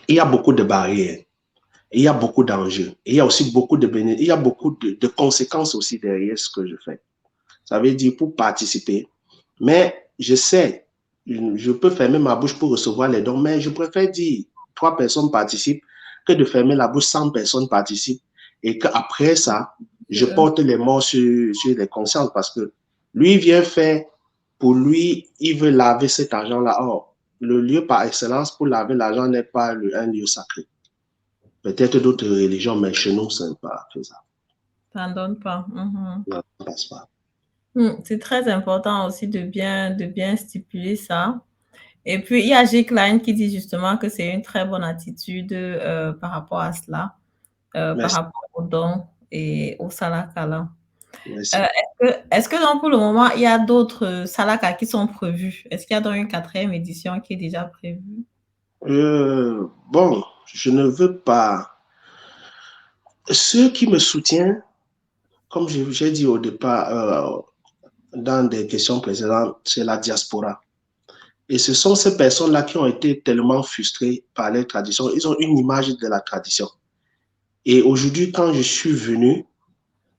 il y a beaucoup de barrières, il y a beaucoup d'enjeux, il y a aussi beaucoup de bénéfices, il y a beaucoup de conséquences aussi derrière ce que je fais. Ça veut dire pour participer. Mais je sais, je peux fermer ma bouche pour recevoir les dons, mais je préfère dire 3 personnes participent que de fermer la bouche, 100 personnes participent et qu'après ça, je porte les morts sur les consciences parce que lui vient faire, pour lui, il veut laver cet argent-là. Or, le lieu par excellence pour laver l'argent n'est pas un lieu sacré. Peut-être d'autres religions, mais chez nous, ce n'est pas faisable. Ça ne donne pas. Non, ça ne passe pas. C'est très important aussi de bien stipuler ça. Et puis, il y a J. Klein qui dit justement que c'est une très bonne attitude par rapport à cela, par Merci. rapport aux dons et au salakala. Merci. Est-ce que donc pour le moment, il y a d'autres salakas qui sont prévus? Est-ce qu'il y a donc une 4e édition qui est déjà prévue? Bon, je ne veux pas. Ceux qui me soutiennent, comme j'ai dit au départ, dans des questions précédentes, c'est la diaspora. Et ce sont ces personnes-là qui ont été tellement frustrées par les traditions. Ils ont une image de la tradition. Et aujourd'hui, quand je suis venu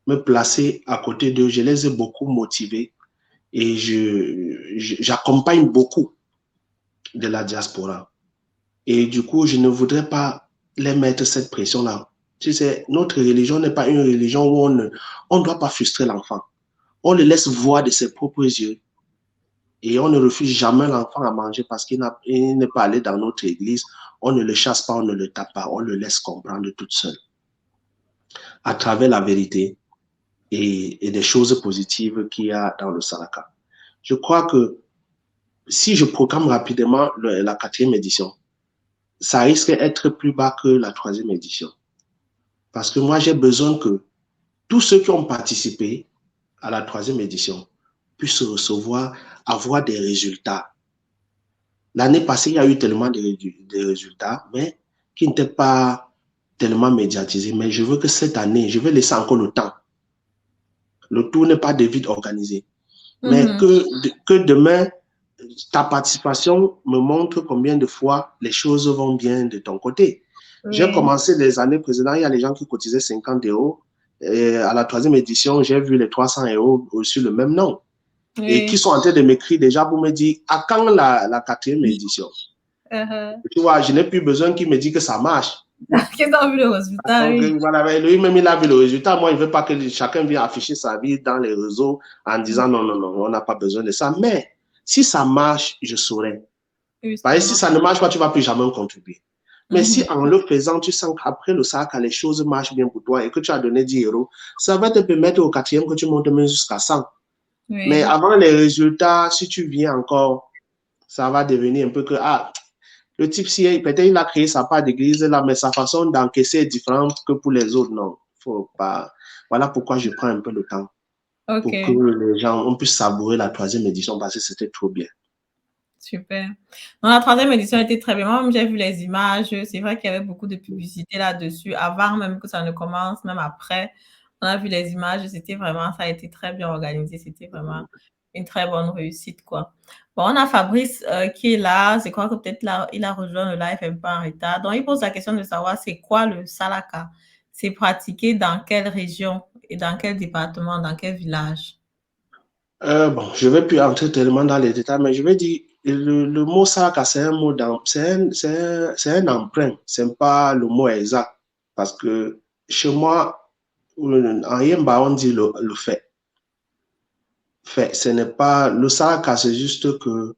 me placer à côté d'eux, je les ai beaucoup motivés et j'accompagne beaucoup de la diaspora. Et du coup, je ne voudrais pas les mettre cette pression-là. Tu sais, notre religion n'est pas une religion où on ne doit pas frustrer l'enfant. On le laisse voir de ses propres yeux. Et on ne refuse jamais l'enfant à manger parce qu'il n'est pas allé dans notre église. On ne le chasse pas, on ne le tape pas, on le laisse comprendre toute seule. À travers la vérité et des choses positives qu'il y a dans le Saraka. Je crois que si je programme rapidement la 4e édition, ça risque d'être plus bas que la 3e édition. Parce que moi, j'ai besoin que tous ceux qui ont participé à la 3e édition puissent recevoir, avoir des résultats. L'année passée, il y a eu tellement de résultats, mais qui n'étaient pas tellement médiatisés. Mais je veux que cette année, je vais laisser encore le temps. Le tour n'est pas de vite organisé. Mais que demain, ta participation me montre combien de fois les choses vont bien de ton côté. Oui. J'ai commencé les années précédentes, il y a les gens qui cotisaient 50 euros. Et à la 3e édition, j'ai vu les 300 euros sur le même nom. Oui. Et qui sont en train de m'écrire déjà pour me dire à quand la 4e édition. Tu vois, je n'ai plus besoin qu'ils me disent que ça marche. Qu'ils ont vu le résultat. Donc, oui. Voilà, lui-même, il a vu le résultat. Moi, il ne veut pas que chacun vienne afficher sa vie dans les réseaux en disant non, non, non, on n'a pas besoin de ça. Mais si ça marche, je saurais. Parce que si ça ne marche pas, tu ne vas plus jamais contribuer. Mais si en le faisant, tu sens qu'après le sac, les choses marchent bien pour toi et que tu as donné 10 euros, ça va te permettre au 4e que tu montes même jusqu'à 100. Oui. Mais avant les résultats, si tu viens encore, ça va devenir un peu que, le type, si peut-être il a créé sa part d'église là, mais sa façon d'encaisser est différente que pour les autres. Non, faut pas. Voilà pourquoi je prends un peu le temps. Pour que les gens on puisse savourer la 3e édition parce que c'était trop bien. Super. Donc, la 3e édition était très bien. Moi, j'ai vu les images. C'est vrai qu'il y avait beaucoup de publicité là-dessus. Avant même que ça ne commence, même après, on a vu les images. C'était vraiment, ça a été très bien organisé. C'était vraiment une très bonne réussite, quoi. Bon, on a Fabrice qui est là. Je crois que peut-être là, il a rejoint le live un peu en retard. Donc, il pose la question de savoir c'est quoi le salaka? C'est pratiqué dans quelle région et dans quel département, dans quel village? Bon, je ne vais plus entrer tellement dans les détails, mais je vais dire, le mot salaka, c'est un mot c'est un emprunt, ce n'est pas le mot exact. Parce que chez moi, en Yemba, on dit le fait. Fait, ce n'est pas le salaka, c'est juste que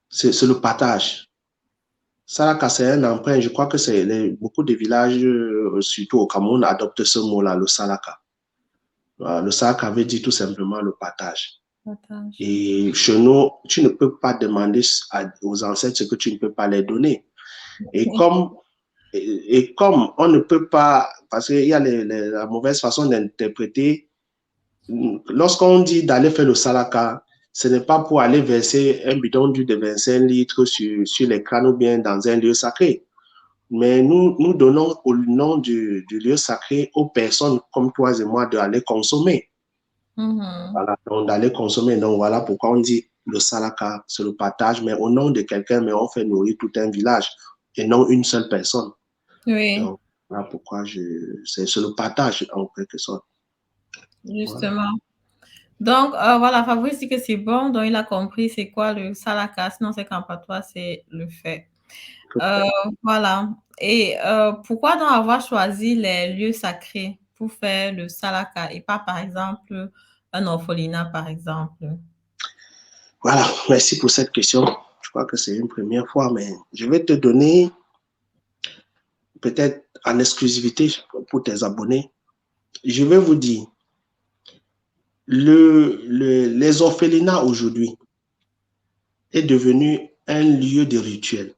c'est le partage. Salaka, c'est un emprunt. Je crois que beaucoup de villages, surtout au Cameroun, adoptent ce mot-là, le salaka. Le salaka veut dire tout simplement le partage. Et chez nous, tu ne peux pas demander aux ancêtres ce que tu ne peux pas les donner. Et comme on ne peut pas, parce qu'il y a la mauvaise façon d'interpréter, lorsqu'on dit d'aller faire le salaka, ce n'est pas pour aller verser un bidon d'huile de 25 litres sur les crânes ou bien dans un lieu sacré. Mais nous donnons au nom du lieu sacré aux personnes comme toi et moi d'aller consommer. Voilà, donc d'aller consommer. Donc voilà pourquoi on dit le salaka, c'est le partage, mais au nom de quelqu'un, mais on fait nourrir tout un village et non une seule personne. Oui. Donc voilà pourquoi c'est le partage en quelque sorte. Justement. Donc, voilà, Fabrice dit que c'est bon, donc il a compris c'est quoi le salaka, sinon c'est qu'en patois, c'est le fait. Euh, voilà. Et pourquoi donc avoir choisi les lieux sacrés pour faire le salaka et pas, par exemple, un orphelinat, par exemple? Voilà, merci pour cette question. Je crois que c'est une première fois, mais je vais te donner peut-être en exclusivité pour tes abonnés. Je vais vous dire, les orphelinats aujourd'hui est devenu un lieu de rituel.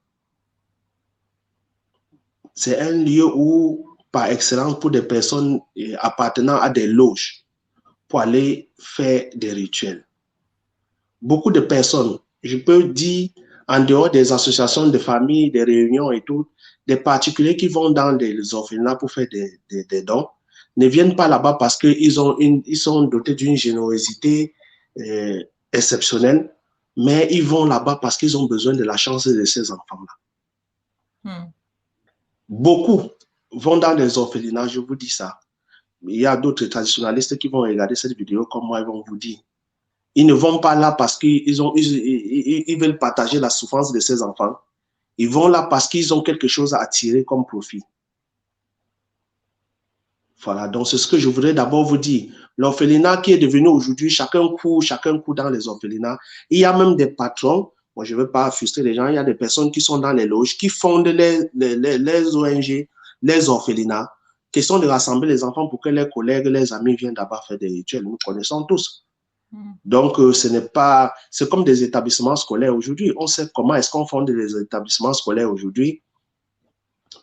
C'est un lieu où, par excellence, pour des personnes appartenant à des loges, pour aller faire des rituels. Beaucoup de personnes, je peux dire, en dehors des associations de famille, des réunions et tout, des particuliers qui vont dans des orphelinats pour faire des dons, ne viennent pas là-bas parce qu'ils sont dotés d'une générosité exceptionnelle, mais ils vont là-bas parce qu'ils ont besoin de la chance de ces enfants-là. Hmm. Beaucoup vont dans des orphelinats, je vous dis ça. Il y a d'autres traditionalistes qui vont regarder cette vidéo comme moi, ils vont vous dire. Ils ne vont pas là parce qu'ils veulent partager la souffrance de ces enfants. Ils vont là parce qu'ils ont quelque chose à tirer comme profit. Voilà, donc c'est ce que je voudrais d'abord vous dire. L'orphelinat qui est devenu aujourd'hui, chacun court dans les orphelinats. Il y a même des patrons, moi je ne veux pas frustrer les gens, il y a des personnes qui sont dans les loges, qui fondent les ONG, les orphelinats, question de rassembler les enfants pour que les collègues, les amis viennent d'abord faire des rituels. Nous connaissons tous. Donc, ce n'est pas, c'est comme des établissements scolaires aujourd'hui. On sait comment est-ce qu'on fonde des établissements scolaires aujourd'hui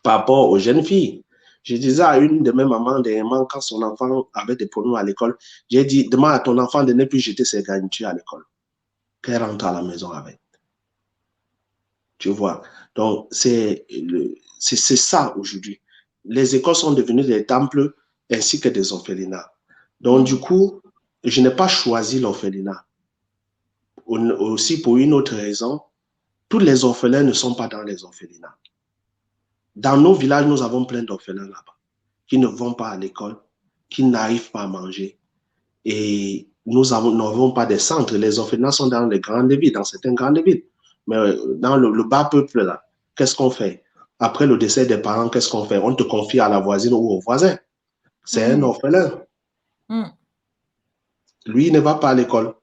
par rapport aux jeunes filles. Je disais à une de mes mamans, dernièrement, quand son enfant avait des problèmes à l'école, j'ai dit, demande à ton enfant de ne plus jeter ses garnitures à l'école, qu'elle rentre à la maison avec. Tu vois. Donc, c'est ça aujourd'hui. Les écoles sont devenues des temples ainsi que des orphelinats. Donc, du coup, je n'ai pas choisi l'orphelinat. Aussi, pour une autre raison, tous les orphelins ne sont pas dans les orphelinats. Dans nos villages, nous avons plein d'orphelins là-bas qui ne vont pas à l'école, qui n'arrivent pas à manger. Et nous n'avons pas de centres. Les orphelinats sont dans les grandes villes, dans certaines grandes villes. Mais dans le bas peuple, là, qu'est-ce qu'on fait? Après le décès des parents, qu'est-ce qu'on fait? On te confie à la voisine ou au voisin. C'est un orphelin. Lui, il ne va pas à l'école.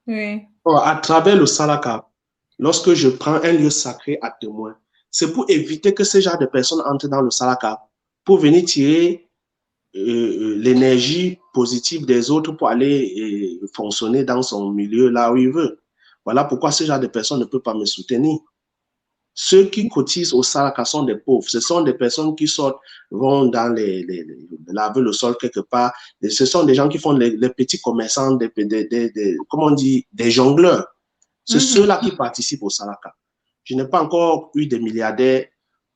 Oui. À travers le salaka, lorsque je prends un lieu sacré à témoin, c'est pour éviter que ce genre de personnes entrent dans le salaka, pour venir tirer l'énergie positive des autres pour aller fonctionner dans son milieu là où il veut. Voilà pourquoi ce genre de personnes ne peut pas me soutenir. Ceux qui cotisent au salaka sont des pauvres. Ce sont des personnes qui sortent, vont dans laver le sol quelque part. Et ce sont des gens qui font les petits commerçants, comment on dit, des jongleurs. C'est ceux-là qui participent au salaka. Je n'ai pas encore eu des milliardaires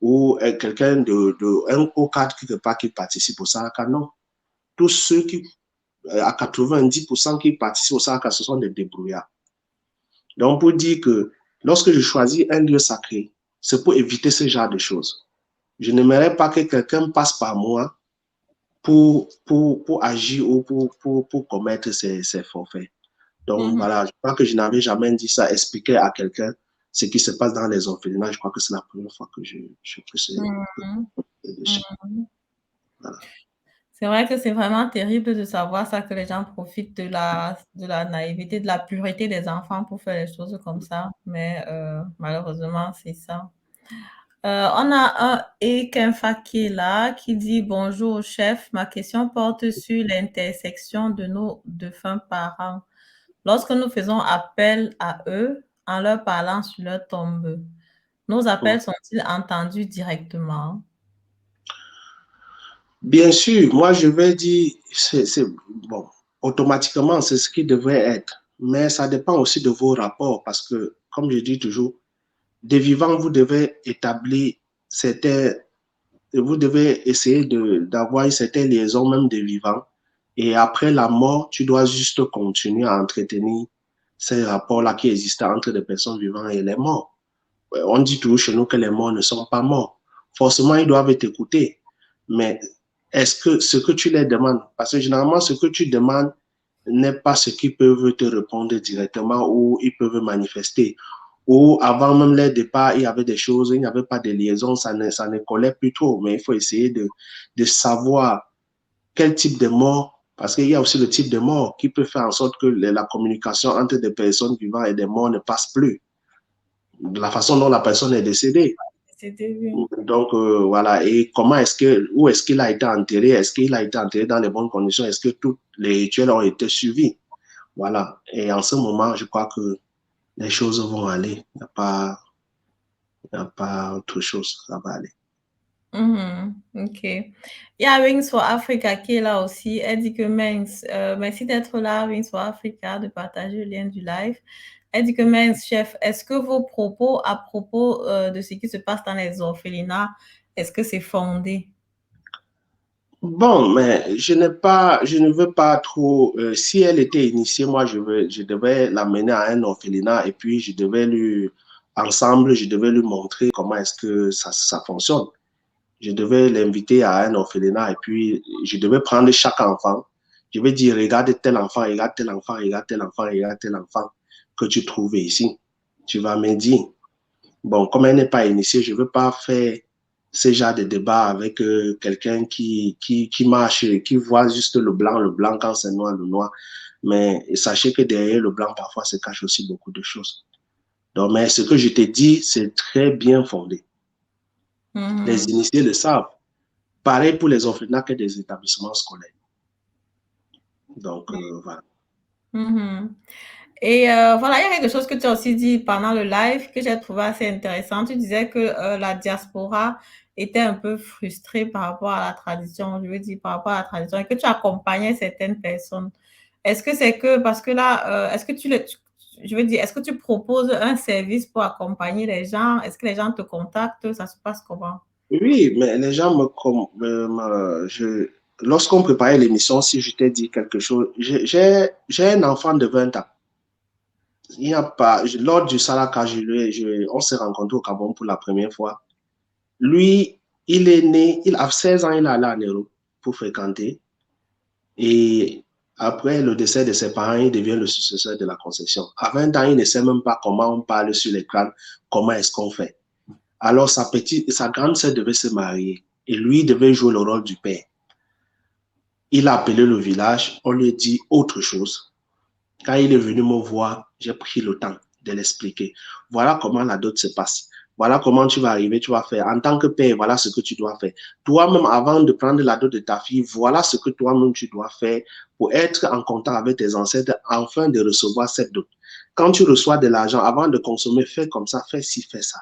ou quelqu'un un haut cadre quelque part qui participe au salaka. Non. Tous ceux qui, à 90% qui participent au salaka, ce sont des débrouillards. Donc, pour dire que lorsque je choisis un lieu sacré, c'est pour éviter ce genre de choses. Je n'aimerais pas que quelqu'un passe par moi pour agir ou pour commettre ces forfaits. Donc, voilà, je crois que je n'avais jamais dit ça, expliquer à quelqu'un ce qui se passe dans les orphelinats. Je crois que c'est la première fois que je fais ce Voilà. C'est vrai que c'est vraiment terrible de savoir ça, que les gens profitent de la naïveté, de la pureté des enfants pour faire les choses comme ça. Mais malheureusement, c'est ça. On a un Ekenfa qui est là, qui dit: bonjour chef, ma question porte sur l'intersection de nos défunts parents. Lorsque nous faisons appel à eux en leur parlant sur leur tombe, nos appels sont-ils entendus directement? Bien sûr, moi je vais dire, bon, automatiquement, c'est ce qui devrait être. Mais ça dépend aussi de vos rapports parce que, comme je dis toujours, des vivants, vous devez établir certains, vous devez essayer d'avoir une certaine liaison même des vivants. Et après la mort, tu dois juste continuer à entretenir ces rapports-là qui existent entre les personnes vivantes et les morts. On dit toujours chez nous que les morts ne sont pas morts. Forcément, ils doivent t'écouter. Mais est-ce que ce que tu les demandes, parce que généralement, ce que tu demandes n'est pas ce qu'ils peuvent te répondre directement ou ils peuvent manifester. Ou avant même leur départ, il y avait des choses, il n'y avait pas de liaison, ça ne collait plus trop. Mais il faut essayer de savoir quel type de mort, parce qu'il y a aussi le type de mort qui peut faire en sorte que la communication entre des personnes vivantes et des morts ne passe plus. De la façon dont la personne est décédée. C'était vu. Donc, voilà. Et comment est-ce que, où est-ce qu'il a été enterré? Est-ce qu'il a été enterré dans les bonnes conditions? Est-ce que tous les rituels ont été suivis? Voilà. Et en ce moment, je crois que les choses vont aller. Il n'y a pas autre chose. Ça va aller. OK. Il y a Wings for Africa qui est là aussi. Elle dit que merci d'être là, Wings for Africa, de partager le lien du live. Elle dit que mince, chef, est-ce que vos propos à propos de ce qui se passe dans les orphelinats, est-ce que c'est fondé? Bon, mais je ne veux pas trop. Si elle était initiée, moi, je devais l'amener à un orphelinat et puis ensemble, je devais lui montrer comment est-ce que ça fonctionne. Je devais l'inviter à un orphelinat et puis je devais prendre chaque enfant. Je vais dire, regarde tel enfant, regarde tel enfant, regarde tel enfant, regarde tel enfant que tu trouves ici. Tu vas me dire. Bon, comme elle n'est pas initiée, je ne veux pas faire ce genre de débat avec quelqu'un qui marche, qui voit juste le blanc quand c'est noir, le noir. Mais sachez que derrière le blanc, parfois, se cache aussi beaucoup de choses. Donc, mais ce que je t'ai dit, c'est très bien fondé. Les Mhm. initiés le savent. Pareil pour les orphelinats que des établissements scolaires. Donc, voilà. Mhm. Et voilà, il y a quelque chose que tu as aussi dit pendant le live que j'ai trouvé assez intéressant. Tu disais que la diaspora était un peu frustrée par rapport à la tradition, je veux dire par rapport à la tradition, et que tu accompagnais certaines personnes. Est-ce que c'est que, parce que là, est-ce que je veux dire, est-ce que tu proposes un service pour accompagner les gens? Est-ce que les gens te contactent? Ça se passe comment? Oui, mais les gens lorsqu'on préparait l'émission, si je t'ai dit quelque chose, j'ai un enfant de 20 ans. Il n'y a pas, lors du Salaka, on s'est rencontrés au Cameroun pour la première fois. Lui, il est né, il a 16 ans, il est allé à Nairobi pour fréquenter. Et après le décès de ses parents, il devient le successeur de la concession. À 20 ans, il ne sait même pas comment on parle sur l'écran, comment est-ce qu'on fait. Alors, sa grande sœur devait se marier et lui devait jouer le rôle du père. Il a appelé le village, on lui a dit autre chose. Quand il est venu me voir, j'ai pris le temps de l'expliquer. Voilà comment la dot se passe. Voilà comment tu vas arriver, tu vas faire. En tant que père, voilà ce que tu dois faire. Toi-même, avant de prendre la dot de ta fille, voilà ce que toi-même tu dois faire pour être en contact avec tes ancêtres afin de recevoir cette dot. Quand tu reçois de l'argent, avant de consommer, fais comme ça, fais ci, fais ça.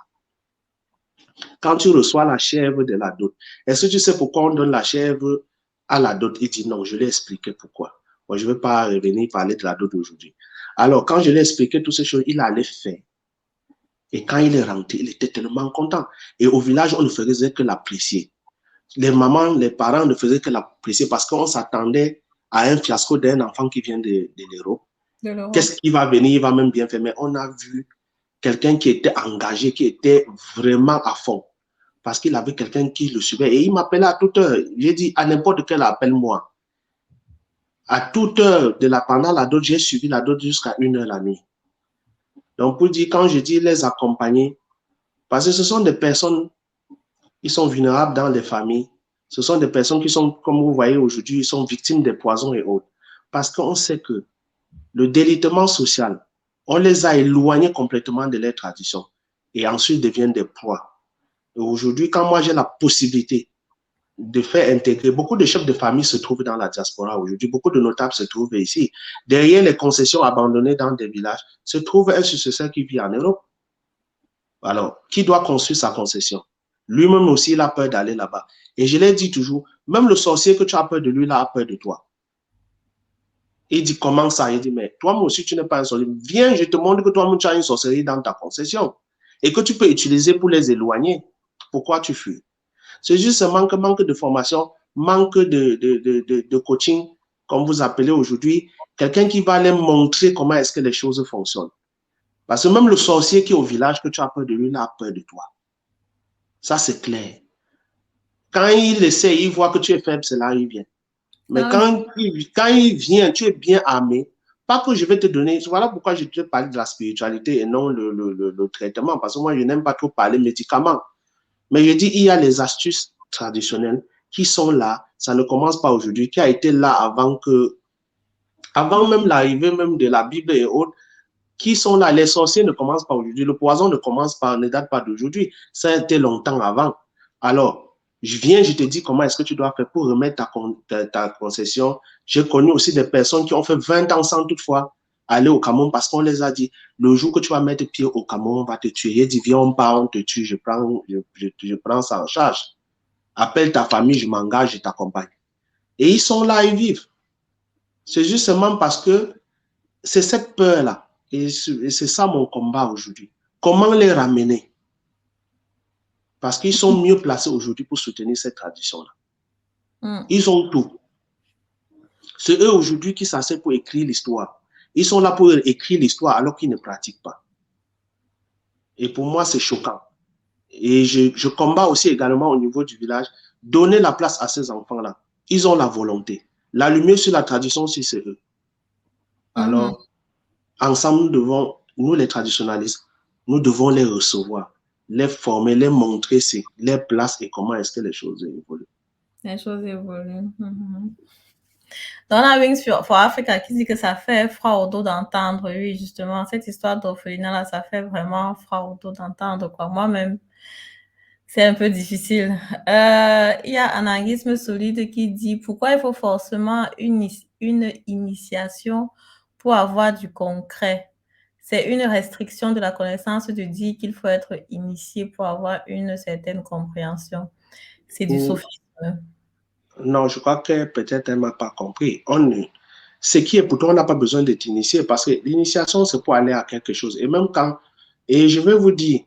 Quand tu reçois la chèvre de la dot, est-ce que tu sais pourquoi on donne la chèvre à la dot? Il dit non, je lui ai expliqué pourquoi. Moi, je ne vais pas revenir parler de la dot aujourd'hui. Alors, quand je lui ai expliqué toutes ces choses, il allait faire. Et quand il est rentré, il était tellement content. Et au village, on ne faisait que l'apprécier. Les mamans, les parents ne faisaient que l'apprécier parce qu'on s'attendait à un fiasco d'un enfant qui vient de l'Europe. De l'Europe. Qu'est-ce qui va venir? Il va même bien faire. Mais on a vu quelqu'un qui était engagé, qui était vraiment à fond. Parce qu'il avait quelqu'un qui le suivait. Et il m'appelait à toute heure. J'ai dit, à n'importe quel appelle-moi. À toute heure, pendant la dot, j'ai suivi la dot jusqu'à 1 heure la nuit. Donc, pour dire, quand je dis les accompagner, parce que ce sont des personnes qui sont vulnérables dans les familles. Ce sont des personnes qui sont, comme vous voyez aujourd'hui, ils sont victimes des poisons et autres. Parce qu'on sait que le délitement social, on les a éloignés complètement de leurs traditions et ensuite deviennent des proies. Et aujourd'hui, quand moi j'ai la possibilité de faire intégrer, beaucoup de chefs de famille se trouvent dans la diaspora aujourd'hui, beaucoup de notables se trouvent ici. Derrière les concessions abandonnées dans des villages, se trouve un successeur qui vit en Europe. Alors, qui doit construire sa concession? Lui-même aussi, il a peur d'aller là-bas. Et je l'ai dit toujours, même le sorcier que tu as peur de lui, il a peur de toi. Il dit, comment ça? Il dit, mais toi-même aussi, tu n'es pas un sorcier. Viens, je te montre que toi-même, tu as une sorcellerie dans ta concession et que tu peux utiliser pour les éloigner. Pourquoi tu fuis? C'est juste un manque de formation, manque de coaching, comme vous appelez aujourd'hui, quelqu'un qui va les montrer comment est-ce que les choses fonctionnent. Parce que même le sorcier qui est au village, que tu as peur de lui, il a peur de toi. Ça, c'est clair. Quand il essaie, il voit que tu es faible, c'est là il vient. Mais Non, quand il vient, tu es bien armé. Pas que je vais te donner. Voilà pourquoi je te parle de la spiritualité et non le traitement. Parce que moi, je n'aime pas trop parler médicaments. Mais je dis, il y a les astuces traditionnelles qui sont là. Ça ne commence pas aujourd'hui, qui a été là avant même l'arrivée même de la Bible et autres, qui sont là. Les sorciers ne commencent pas aujourd'hui. Le poison ne date pas d'aujourd'hui. Ça a été longtemps avant. Alors, je te dis comment est-ce que tu dois faire pour remettre ta concession. J'ai connu aussi des personnes qui ont fait 20 ans sans toutefois aller au Cameroun parce qu'on les a dit, le jour que tu vas mettre pied au Cameroun, on va te tuer. J'ai dit, viens, on part, on te tue, je prends ça en charge. Appelle ta famille, je m'engage, je t'accompagne. Et ils sont là, ils vivent. C'est justement parce que c'est cette peur-là. Et c'est ça mon combat aujourd'hui. Comment les ramener? Parce qu'ils sont mieux placés aujourd'hui pour soutenir cette tradition-là. mm, Ils ont tout. C'est eux aujourd'hui qui s'asseyent pour écrire l'histoire. Ils sont là pour écrire l'histoire alors qu'ils ne pratiquent pas. Et pour moi, c'est choquant. Et je combats aussi également au niveau du village, donner la place à ces enfants-là. Ils ont la volonté. La lumière sur la tradition, si c'est eux. mhm. Alors, ensemble, nous les traditionalistes, nous devons les recevoir, les former, les montrer les places et comment est-ce que les choses évoluent. Les choses évoluent. Mhm. Dans la Wings for Africa qui dit que ça fait froid au dos d'entendre, oui, justement, cette histoire d'orphelinat là, ça fait vraiment froid au dos d'entendre, quoi. Moi-même, c'est un peu difficile. Il y a un anarchisme solide qui dit pourquoi il faut forcément une initiation pour avoir du concret. C'est une restriction de la connaissance de dire qu'il faut être initié pour avoir une certaine compréhension. C'est du sophisme. Non, je crois que peut-être elle m'a pas compris. Ce qui est pourtant, on n'a pas besoin d'être initié parce que l'initiation, c'est pour aller à quelque chose. Et même quand, et je vais vous dire,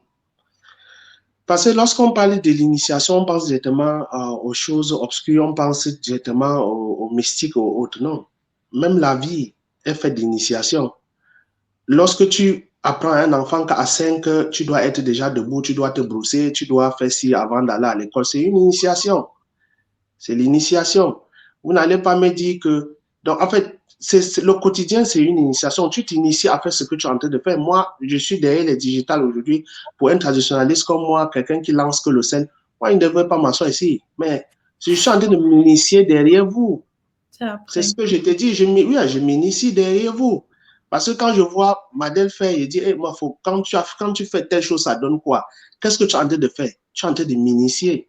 parce que lorsqu'on parle de l'initiation, on pense directement aux choses obscures, on pense directement aux mystiques, aux autres. Non. Même la vie est faite d'initiation. Lorsque tu apprends à un enfant qu'à 5 heures, tu dois être déjà debout, tu dois te brousser, tu dois faire ci avant d'aller à l'école, c'est une initiation. C'est l'initiation. Vous n'allez pas me dire que... Donc, en fait, le quotidien, c'est une initiation. Tu t'inities à faire ce que tu es en train de faire. Moi, je suis derrière les digitales aujourd'hui. Pour un traditionnaliste comme moi, quelqu'un qui lance que le sel, moi, il ne devrait pas m'asseoir ici. Mais je suis en train de m'initier derrière vous. C'est C'est après. ce que je te dis. Oui, je m'initie derrière vous. Parce que quand je vois Madel faire, il dit, hey, moi, quand tu fais telle chose, ça donne quoi? Qu'est-ce que tu es en train de faire? Tu es en train de m'initier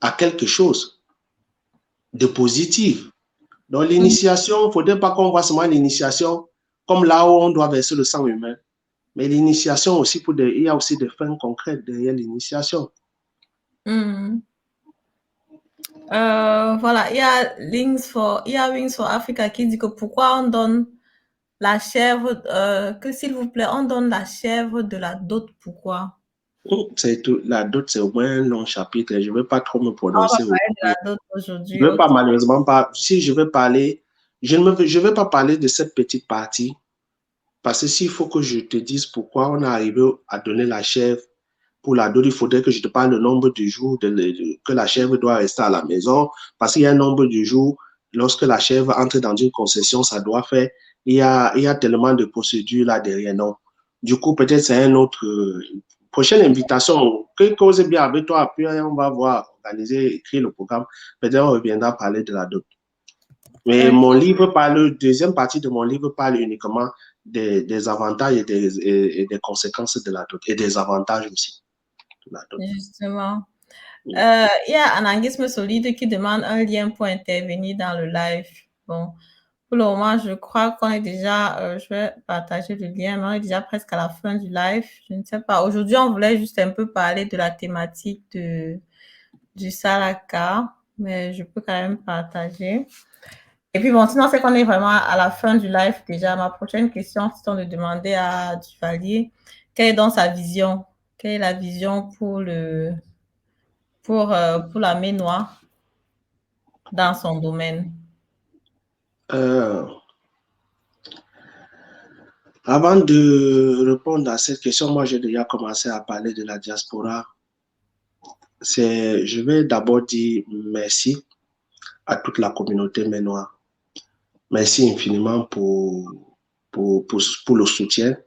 à quelque chose de positif. Donc, Mhm. l'initiation, il ne faudrait pas qu'on voit seulement l'initiation comme là où on doit verser le sang humain. Mais l'initiation aussi, il y a aussi des fins concrètes derrière l'initiation. Mhm. Voilà, il y a Wings for Africa qui dit que pourquoi on donne la chèvre, que s'il vous plaît, on donne la chèvre de la dot, pourquoi? C'est tout. La dot, c'est au moins un long chapitre. Je ne vais pas trop me On va prononcer parler de aujourd'hui. la dot Je aujourd'hui, ne vais pas, ok. malheureusement pas, si je vais parler, je vais pas parler de cette petite partie, parce que s'il faut que je te dise pourquoi on est arrivé à donner la chèvre pour la dot, il faudrait que je te parle le nombre de jours que la chèvre doit rester à la maison, parce qu'il y a un nombre de jours, lorsque la chèvre entre dans une concession, ça doit faire, il y a tellement de procédures là derrière, non. Du coup, peut-être c'est un autre, prochaine invitation, que cause bien avec toi, puis on va voir, organiser, écrire le programme, peut-être on reviendra parler de la dot. Mais Ok, mon livre parle, deuxième partie de mon livre parle uniquement des avantages et des conséquences de la dot, et des avantages aussi de la dot. justement. Il y a un anarchisme solide qui demande un lien pour intervenir dans le live. Bon, pour le moment, je crois qu'on est déjà, je vais partager le lien, mais on est déjà presque à la fin du live. Je ne sais pas. Aujourd'hui, on voulait juste un peu parler de la thématique du Salaka, mais je peux quand même partager. Et puis bon, sinon, c'est qu'on est vraiment à la fin du live déjà. Ma prochaine question, c'est de demander à Duvalier quelle est donc sa vision. Quelle est la vision pour la noire dans son domaine? Euh, Avant de répondre à cette question, moi j'ai déjà commencé à parler de la diaspora. Je vais d'abord dire merci à toute la communauté ménoise. Merci infiniment pour le soutien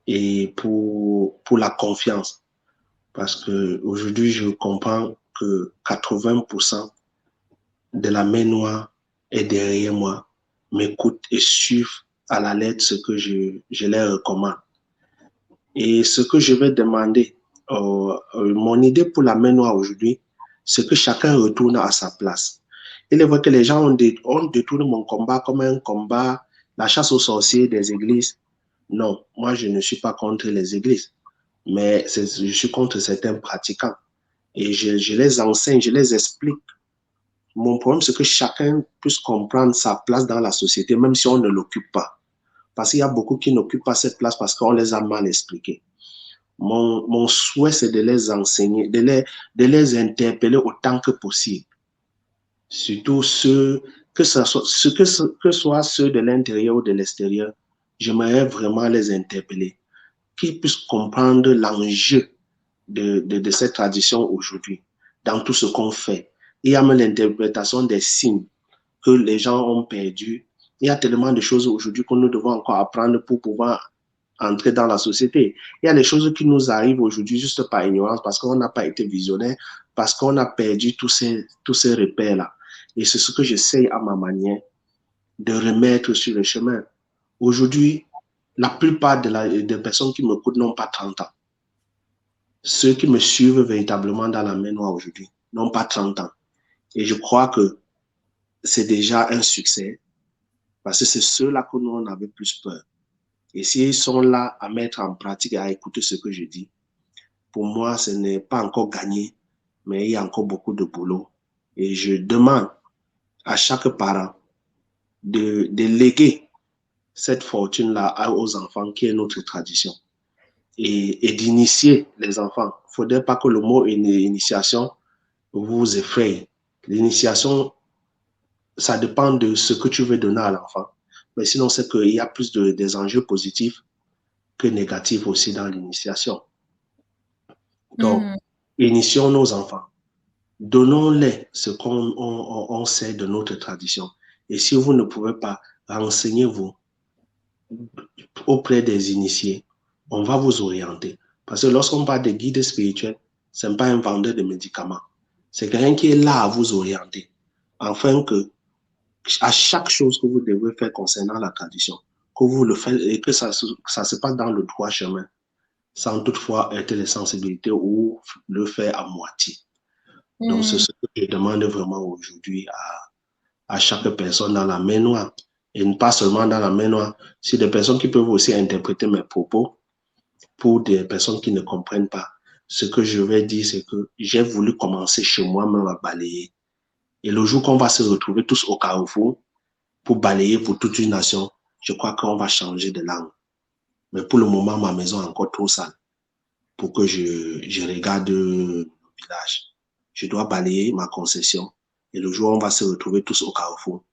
et pour la confiance. Parce qu'aujourd'hui, je comprends que 80% de la ménoise est derrière moi, m'écoute et suivent à la lettre ce que je leur recommande. Et ce que je vais demander, mon idée pour la ménoise aujourd'hui, c'est que chacun retourne à sa place. Il est vrai que les gens ont détourné mon combat comme un combat, la chasse aux sorciers des églises. Non, moi je ne suis pas contre les églises, mais je suis contre certains pratiquants. Et je les enseigne, je les explique. Mon problème, c'est que chacun puisse comprendre sa place dans la société, même si on ne l'occupe pas. Parce qu'il y a beaucoup qui n'occupent pas cette place parce qu'on les a mal expliqués. Mon souhait, c'est de les enseigner, de les interpeller autant que possible. Surtout ceux, que soit ceux de l'intérieur ou de l'extérieur, j'aimerais vraiment les interpeller, qu'ils puissent comprendre l'enjeu de cette tradition aujourd'hui, dans tout ce qu'on fait. Il y a même l'interprétation des signes que les gens ont perdus. Il y a tellement de choses aujourd'hui que nous devons encore apprendre pour pouvoir entrer dans la société. Il y a des choses qui nous arrivent aujourd'hui juste par ignorance, parce qu'on n'a pas été visionnaire, parce qu'on a perdu tous ces repères-là. Et c'est ce que j'essaye à ma manière de remettre sur le chemin. Aujourd'hui, la plupart des personnes qui m'écoutent n'ont pas 30 ans. Ceux qui me suivent véritablement dans la main noire aujourd'hui n'ont pas 30 ans. Et je crois que c'est déjà un succès, parce que c'est ceux-là que nous, on avait plus peur. Et s'ils sont là à mettre en pratique et à écouter ce que je dis, pour moi, ce n'est pas encore gagné, mais il y a encore beaucoup de boulot. Et je demande à chaque parent de léguer cette fortune-là aux enfants, qui est notre tradition, et d'initier les enfants. Il ne faudrait pas que le mot initiation vous effraie. L'initiation, ça dépend de ce que tu veux donner à l'enfant. Mais sinon, c'est qu'il y a plus des enjeux positifs que négatifs aussi dans l'initiation. Donc, initions nos enfants. Donnons-les ce qu'on sait de notre tradition. Et si vous ne pouvez pas, renseignez-vous auprès des initiés. On va vous orienter. Parce que lorsqu'on parle de guide spirituel, ce n'est pas un vendeur de médicaments. C'est quelqu'un qui est là à vous orienter. Afin que, à chaque chose que vous devez faire concernant la tradition, que vous le faites et que ça se passe dans le droit chemin, sans toutefois être les sensibilités ou le faire à moitié. Donc, c'est ce que je demande vraiment aujourd'hui à chaque personne dans la main noire. Et pas seulement dans la main noire, c'est des personnes qui peuvent aussi interpréter mes propos pour des personnes qui ne comprennent pas. Ce que je vais dire, c'est que j'ai voulu commencer chez moi-même à balayer. Et le jour qu'on va se retrouver tous au carrefour pour balayer pour toute une nation, je crois qu'on va changer de langue. Mais pour le moment, ma maison est encore trop sale pour que je regarde le village. Je dois balayer ma concession. Et le jour où on va se retrouver tous au carrefour,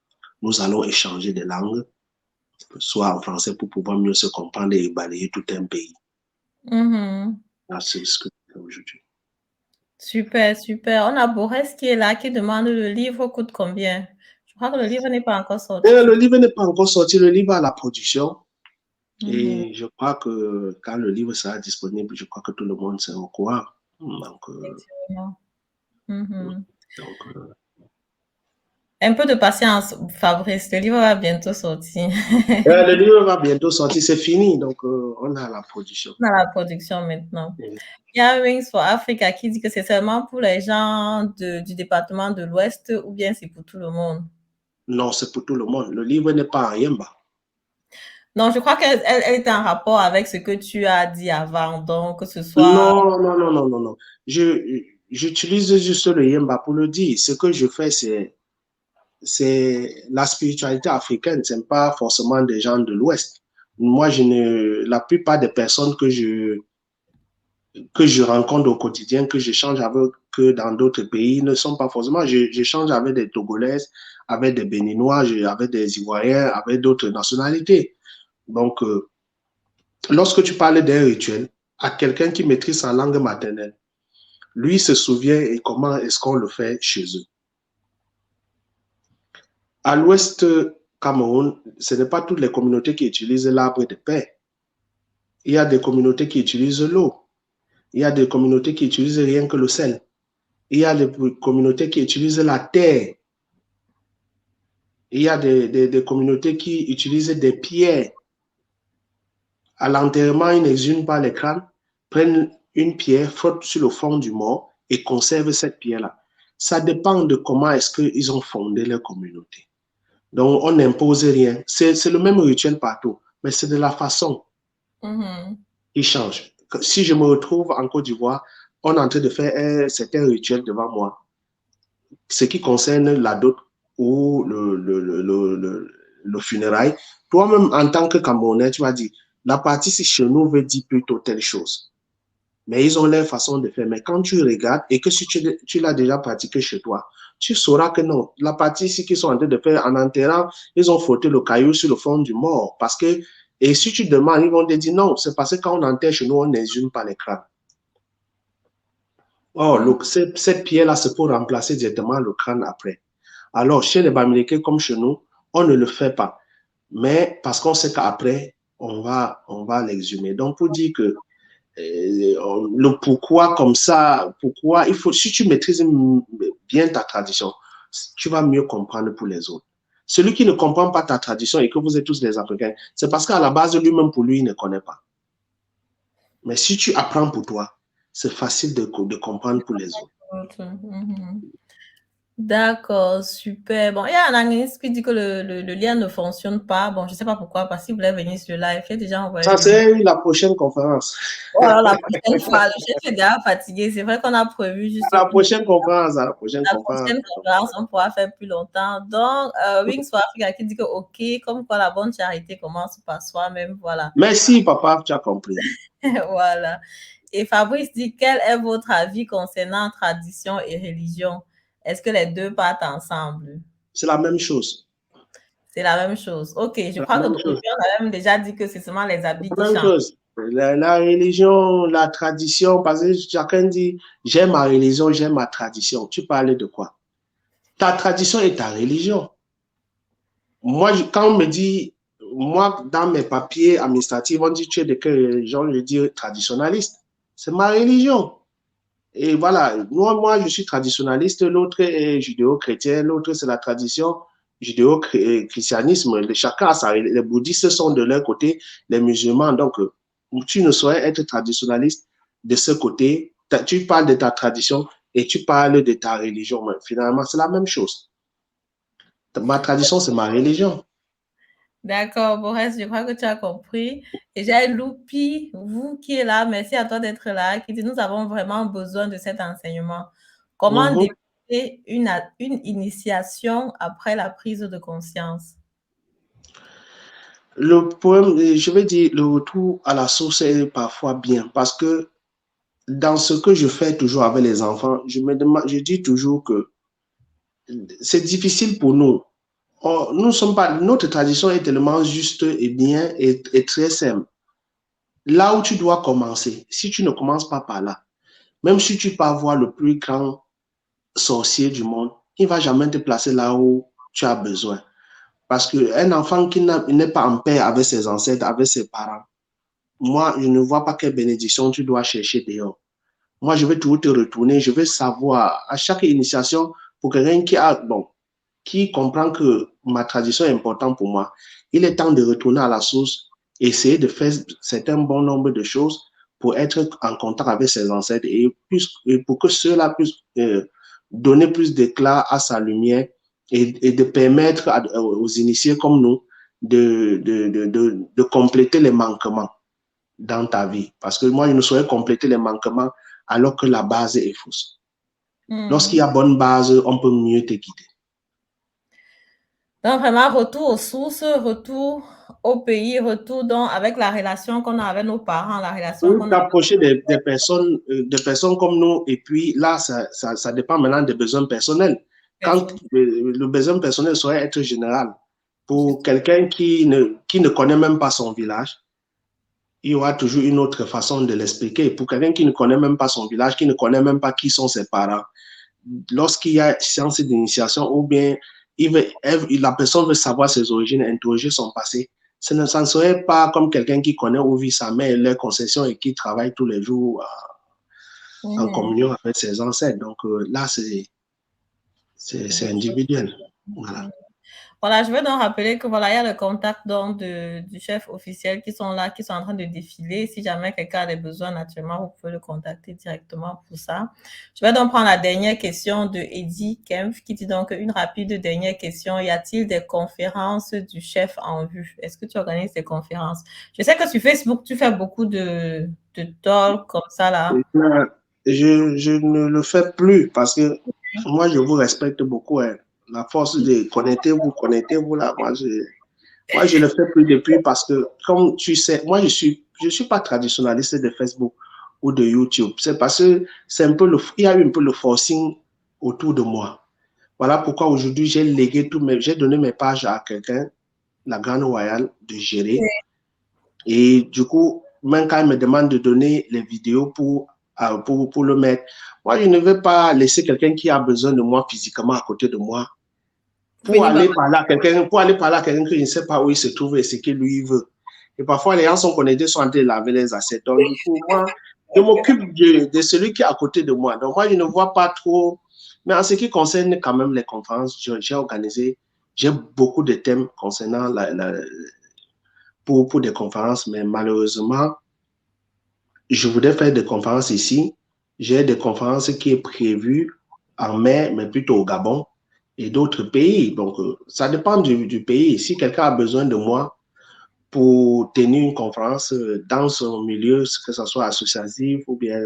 nous allons échanger des langues, soit en français pour pouvoir mieux se comprendre et balayer tout un pays. C'est ce que je fais aujourd'hui. Super, super. On a Boris qui est là, qui demande le livre coûte combien? Je crois que le livre n'est pas encore sorti. Le livre n'est pas encore sorti, le livre a la production. Et je crois que quand le livre sera disponible, je crois que tout le monde sera au courant. Donc, un peu de patience, Fabrice. Le livre va bientôt sortir. Le livre va bientôt sortir, c'est fini. Donc, on a la production. On a la production maintenant. Il y a Wings for Africa qui dit que c'est seulement pour les gens du département de l'Ouest ou bien c'est pour tout le monde? Non, c'est pour tout le monde. Le livre n'est pas en Yemba. Non, je crois qu'elle est en rapport avec ce que tu as dit avant, donc que ce soit... Non. J'utilise juste le Yemba pour le dire. Ce que je fais, c'est la spiritualité africaine. Ce n'est pas forcément des gens de l'Ouest. Moi, la plupart des personnes que je rencontre au quotidien, que j'échange avec que dans d'autres pays, ne sont pas forcément... J'échange avec des Togolaises, avec des Béninois, avec des Ivoiriens, avec d'autres nationalités. Donc, lorsque tu parles d'un rituel à quelqu'un qui maîtrise sa langue maternelle, lui se souvient et comment est-ce qu'on le fait chez eux. À l'ouest Cameroun, ce n'est pas toutes les communautés qui utilisent l'arbre de paix. Il y a des communautés qui utilisent l'eau. Il y a des communautés qui utilisent rien que le sel. Il y a des communautés qui utilisent la terre. Il y a des communautés qui utilisent des pierres. À l'enterrement, ils n'exhument pas les crânes, prennent une pierre, frottent sur le fond du mort et conservent cette pierre-là. Ça dépend de comment est-ce qu'ils ont fondé leur communauté. Donc, on n'impose rien. C'est le même rituel partout, mais c'est de la façon qui change. Si je me retrouve en Côte d'Ivoire, on est en train de faire un certain rituel devant moi, ce qui concerne la dot ou le funérail. Toi-même, en tant que Camerounais, tu vas dire, la partie si chez nous veut dire plutôt telle chose. Mais ils ont leur façon de faire. Mais quand tu regardes et que si tu l'as déjà pratiqué chez toi, tu sauras que non. La partie ici qu'ils sont en train de faire en enterrant, ils ont frotté le caillou sur le fond du mort. Parce que, et si tu demandes, ils vont te dire non, c'est parce que quand on enterre chez nous, on n'exhume pas les crânes. Oh, cette pierre-là, c'est pour remplacer directement le crâne après. Alors, chez les Bamileke, comme chez nous, on ne le fait pas. Mais parce qu'on sait qu'après, on va l'exhumer. Donc, pour dire que le pourquoi comme ça, pourquoi, il faut, si tu maîtrises bien ta tradition, tu vas mieux comprendre pour les autres. Celui qui ne comprend pas ta tradition et que vous êtes tous des Africains, c'est parce qu'à la base, lui-même, pour lui, il ne connaît pas. Mais si tu apprends pour toi, c'est facile de comprendre pour les autres. D'accord, super. Bon, il y a un analyste qui dit que le lien ne fonctionne pas. Bon, je ne sais pas pourquoi, parce qu'il voulait venir sur le live. J'ai déjà envoyé Ça, le lien. c'est la prochaine conférence. Oh, alors la prochaine fois, le chef est déjà fatigué. C'est vrai qu'on a prévu juste À la prochaine conférence, à la prochaine la conférence. prochaine conférence, on pourra faire plus longtemps. Donc, Wings for Africa qui dit que OK, comme quoi la bonne charité commence par soi-même. Voilà. Merci, papa, tu as compris. Voilà. Et Fabrice dit, quel est votre avis concernant tradition et religion? Est-ce que les deux partent ensemble? C'est la même chose. C'est la même chose. OK, je C'est crois la que même on chose. a même déjà dit que c'est seulement les habits La qui même changent. chose. La religion, la tradition, parce que chacun dit, j'aime ma religion, j'aime ma tradition. Tu parles de quoi? Ta tradition et ta religion. Moi, quand on me dit, moi, dans mes papiers administratifs, on dit tu es de quelle religion? Je dis traditionnaliste. C'est ma religion. Et voilà, moi, je suis traditionnaliste, l'autre est judéo-chrétien, l'autre c'est la tradition judéo-christianisme. Chacun a sa, les bouddhistes sont de leur côté, les musulmans. Donc, tu ne saurais être traditionnaliste de ce côté. Tu parles de ta tradition et tu parles de ta religion. Mais finalement, c'est la même chose. Ma tradition, c'est ma religion. D'accord, Boris, je crois que tu as compris. Et j'ai Loupi, vous qui êtes là, merci à toi d'être là, qui dit, nous avons vraiment besoin de cet enseignement. Comment débuter une initiation après la prise de conscience? Le problème, je vais dire, le retour à la source est parfois bien parce que dans ce que je fais toujours avec les enfants, je dis toujours que c'est difficile pour nous. Nous sommes pas, notre tradition est tellement juste et bien et très simple. Là où tu dois commencer, si tu ne commences pas par là, même si tu peux avoir le plus grand sorcier du monde, il ne va jamais te placer là où tu as besoin. Parce qu'un enfant qui n'est pas en paix avec ses ancêtres, avec ses parents, moi, je ne vois pas quelle bénédiction tu dois chercher dehors. Moi, je vais toujours te retourner, je veux savoir à chaque initiation, pour quelqu'un qui comprend que ma tradition est importante pour moi, il est temps de retourner à la source, essayer de faire certains bon nombre de choses pour être en contact avec ses ancêtres et pour que cela puisse donner plus d'éclat à sa lumière et de permettre aux initiés comme nous de compléter les manquements dans ta vie. Parce que moi, je ne saurais compléter les manquements alors que la base est fausse. Lorsqu'il y a bonne base, on peut mieux te guider. Donc, vraiment, retour aux sources, retour au pays, retour donc avec la relation qu'on a avec nos parents, la relation qu'on a. T'approcher des personnes comme nous, et puis là, ça dépend maintenant des besoins personnels. Quand le besoin personnel saurait être général, pour quelqu'un qui ne connaît même pas son village, il y aura toujours une autre façon de l'expliquer. Pour quelqu'un qui ne connaît même pas son village, qui ne connaît même pas qui sont ses parents, lorsqu'il y a séance d'initiation ou bien la personne veut savoir ses origines, interroger son passé. Ça ne serait pas comme quelqu'un qui connaît où vit sa mère et leur concession et qui travaille tous les jours en communion avec ses ancêtres. Donc là, c'est individuel. Voilà. Voilà, je veux donc rappeler que voilà, il y a le contact donc du chef officiel qui sont là, qui sont en train de défiler. Si jamais quelqu'un a des besoins, naturellement, vous pouvez le contacter directement pour ça. Je vais donc prendre la dernière question de Eddie Kempf qui dit donc une rapide dernière question. Y a-t-il des conférences du chef en vue? Est-ce que tu organises des conférences? Je sais que sur Facebook, tu fais beaucoup de talks comme ça là. Je ne le fais plus parce que moi, je vous respecte beaucoup. Hein. La force de connectez-vous là. Moi, je le fais plus depuis parce que, comme tu sais, moi, je suis pas traditionnaliste de Facebook ou de YouTube. C'est parce que c'est un peu il y a eu un peu le forcing autour de moi. Voilà pourquoi aujourd'hui, j'ai donné mes pages à quelqu'un, la Grande Royale, de gérer. Et du coup, même quand il me demande de donner les vidéos pour le mettre, moi, je ne veux pas laisser quelqu'un qui a besoin de moi physiquement à côté de moi pour aller parler à quelqu'un que je ne sais pas où il se trouve et ce qu'il lui veut. Et parfois, les gens sont connectés, sont en train de laver les assiettes. Donc, du coup, moi, je m'occupe de celui qui est à côté de moi. Donc, moi, je ne vois pas trop. Mais en ce qui concerne quand même les conférences, j'ai beaucoup de thèmes concernant pour des conférences, mais malheureusement, je voudrais faire des conférences ici. J'ai des conférences qui sont prévues en mai, mais plutôt au Gabon et d'autres pays. Donc, ça dépend du pays. Si quelqu'un a besoin de moi pour tenir une conférence dans son milieu, que ce soit associatif ou bien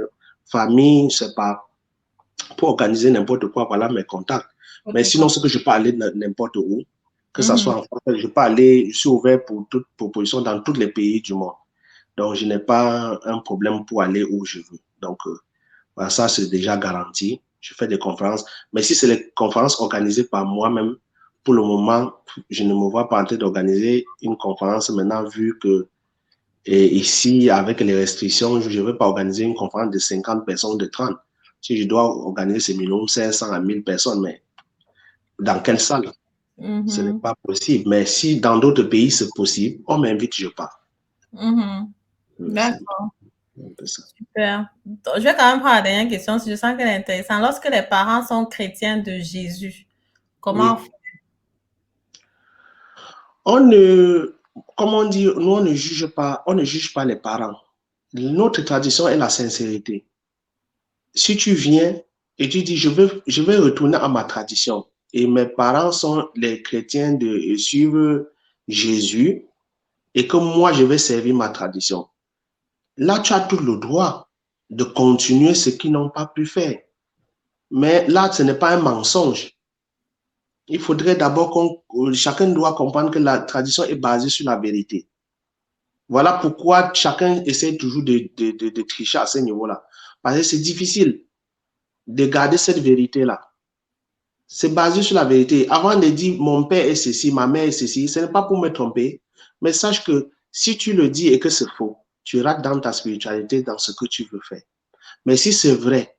famille, je ne sais pas, pour organiser n'importe quoi, voilà mes contacts. Mais sinon, c'est que je peux aller n'importe où, que ce soit en France, je peux aller, je suis ouvert pour toute proposition dans tous les pays du monde. Donc, je n'ai pas un problème pour aller où je veux. Donc, voilà, ça, c'est déjà garanti. Je fais des conférences. Mais si c'est les conférences organisées par moi-même, pour le moment, je ne me vois pas en train d'organiser une conférence maintenant, vu que ici, avec les restrictions, je ne vais pas organiser une conférence de 50 personnes, de 30. Si je dois organiser, c'est minimum 500 à 1000 personnes, mais dans quelle salle? Ce n'est pas possible. Mais si dans d'autres pays, c'est possible, on m'invite, je pars. D'accord. Super. Donc, je vais quand même prendre la dernière question, si je sens qu'elle est intéressante. Lorsque les parents sont chrétiens de Jésus, comment Oui. On ne, Comment on dit, nous, on ne juge pas les parents. Notre tradition est la sincérité. Si tu viens et tu dis, je vais retourner à ma tradition, et mes parents sont les chrétiens de suivre Jésus, et que moi, je vais servir ma tradition. Là, tu as tout le droit de continuer ce qu'ils n'ont pas pu faire. Mais là, ce n'est pas un mensonge. Il faudrait d'abord chacun doit comprendre que la tradition est basée sur la vérité. Voilà pourquoi chacun essaie toujours de tricher à ce niveau-là. Parce que c'est difficile de garder cette vérité-là. C'est basé sur la vérité. Avant de dire mon père est ceci, ma mère est ceci, ce n'est pas pour me tromper, mais sache que si tu le dis et que c'est faux, tu rates dans ta spiritualité, dans ce que tu veux faire. Mais si c'est vrai,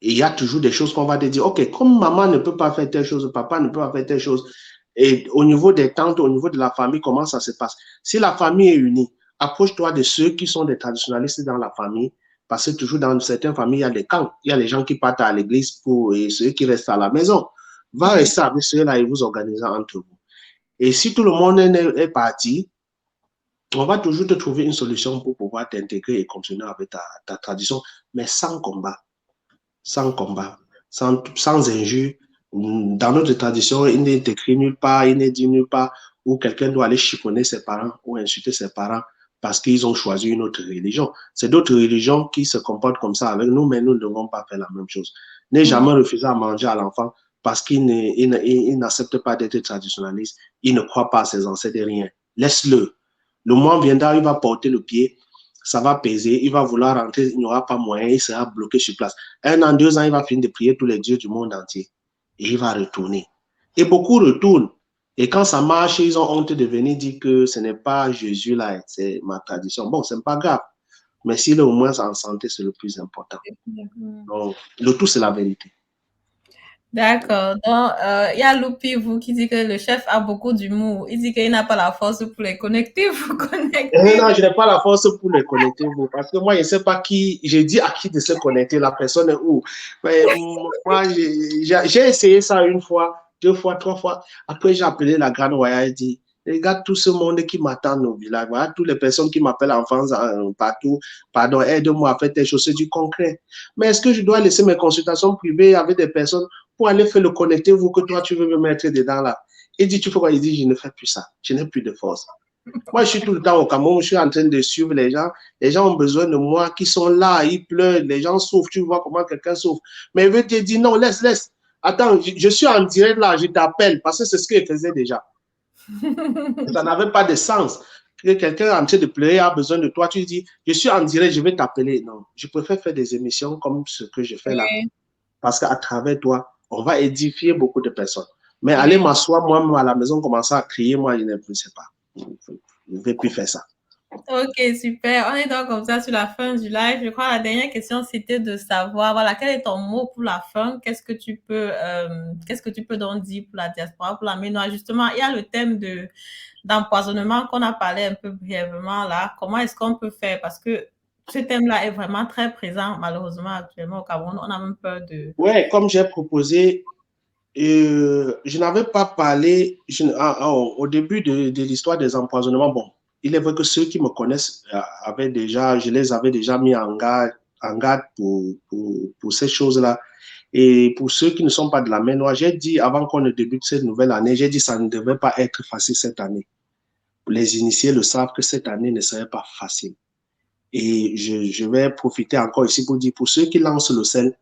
il y a toujours des choses qu'on va te dire, ok, comme maman ne peut pas faire telle chose, papa ne peut pas faire telle chose, et au niveau des tantes, au niveau de la famille, comment ça se passe? Si la famille est unie, approche-toi de ceux qui sont des traditionalistes dans la famille, parce que toujours dans certaines familles, il y a des camps. Il y a les gens qui partent à l'église et ceux qui restent à la maison. Va rester avec ceux-là et vous organisez entre vous. Et si tout le monde est parti, on va toujours te trouver une solution pour pouvoir t'intégrer et continuer avec ta tradition, mais sans combat. Sans combat, sans injure. Dans notre tradition, il n'est écrit nulle part, il n'est dit nulle part où quelqu'un doit aller chiffonner ses parents ou insulter ses parents parce qu'ils ont choisi une autre religion. C'est d'autres religions qui se comportent comme ça avec nous, mais nous ne devons pas faire la même chose. N'est jamais refuser à manger à l'enfant parce qu'il n'accepte pas d'être traditionnaliste, il ne croit pas à ses ancêtres et rien. Laisse-le. Le moment viendra, il va porter le pied, ça va peser, il va vouloir rentrer, il n'y aura pas moyen, il sera bloqué sur place. 1 an, 2 ans, il va finir de prier tous les dieux du monde entier. Et il va retourner. Et beaucoup retournent. Et quand ça marche, ils ont honte de venir dire que ce n'est pas Jésus là, c'est ma tradition. Bon, ce n'est pas grave. Mais s'il est au moins en santé, c'est le plus important. Donc, le tout, c'est la vérité. D'accord. Donc, il y a Loupi, vous, qui dit que le chef a beaucoup d'humour. Il dit qu'il n'a pas la force pour les connecter. Vous connectez. Non, je n'ai pas la force pour les connecter, vous, parce que moi, je ne sais pas qui, j'ai dit à qui de se connecter, la personne est où. Mais, moi, j'ai essayé ça une fois, deux fois, trois fois. Après, j'ai appelé la grande Waya et dit, regarde tout ce monde qui m'attend au village, voilà, toutes les personnes qui m'appellent en France, partout, pardon, aide-moi à faire telle chose, c'est du concret. Mais est-ce que je dois laisser mes consultations privées avec des personnes pour aller faire le connecter, vous, que toi, tu veux me mettre dedans là? Il dit, tu fais quoi? Il dit, je ne fais plus ça, je n'ai plus de force. Moi, je suis tout le temps au Cameroun, je suis en train de suivre les gens. Les gens ont besoin de moi, qui sont là, ils pleurent, les gens souffrent. Tu vois comment quelqu'un souffre. Mais il veut te dire non, laisse, laisse. Attends, je suis en direct là, je t'appelle parce que c'est ce qu'il faisait déjà. Ça n'avait pas de sens. Que quelqu'un en train de pleurer a besoin de toi, tu dis, je suis en direct, je vais t'appeler. Non, je préfère faire des émissions comme ce que je fais là Oui, parce qu'à travers toi, on va édifier beaucoup de personnes. Mais aller oui. m'asseoir moi-même à la maison, commencer à crier, moi, je ne sais pas. Je ne vais plus faire ça. Ok, super. On est donc comme ça sur la fin du live. Je crois que la dernière question, c'était de savoir, voilà, quel est ton mot pour la fin? Qu'est-ce que tu peux donc dire pour la diaspora, pour la mémoire? Justement, il y a le thème d'empoisonnement qu'on a parlé un peu brièvement là. Comment est-ce qu'on peut faire? Parce que ce thème-là est vraiment très présent, malheureusement, actuellement au Cameroun. On a même peur de. Ouais, comme j'ai proposé, je n'avais pas parlé au début de l'histoire des empoisonnements. Bon, il est vrai que ceux qui me connaissent avaient déjà, je les avais déjà mis en garde pour ces choses-là. Et pour ceux qui ne sont pas de la main noire, j'ai dit avant qu'on ne débute cette nouvelle année, j'ai dit que ça ne devait pas être facile cette année. Les initiés le savent que cette année ne serait pas facile. Et je vais profiter encore ici pour dire, pour ceux qui lancent le sel,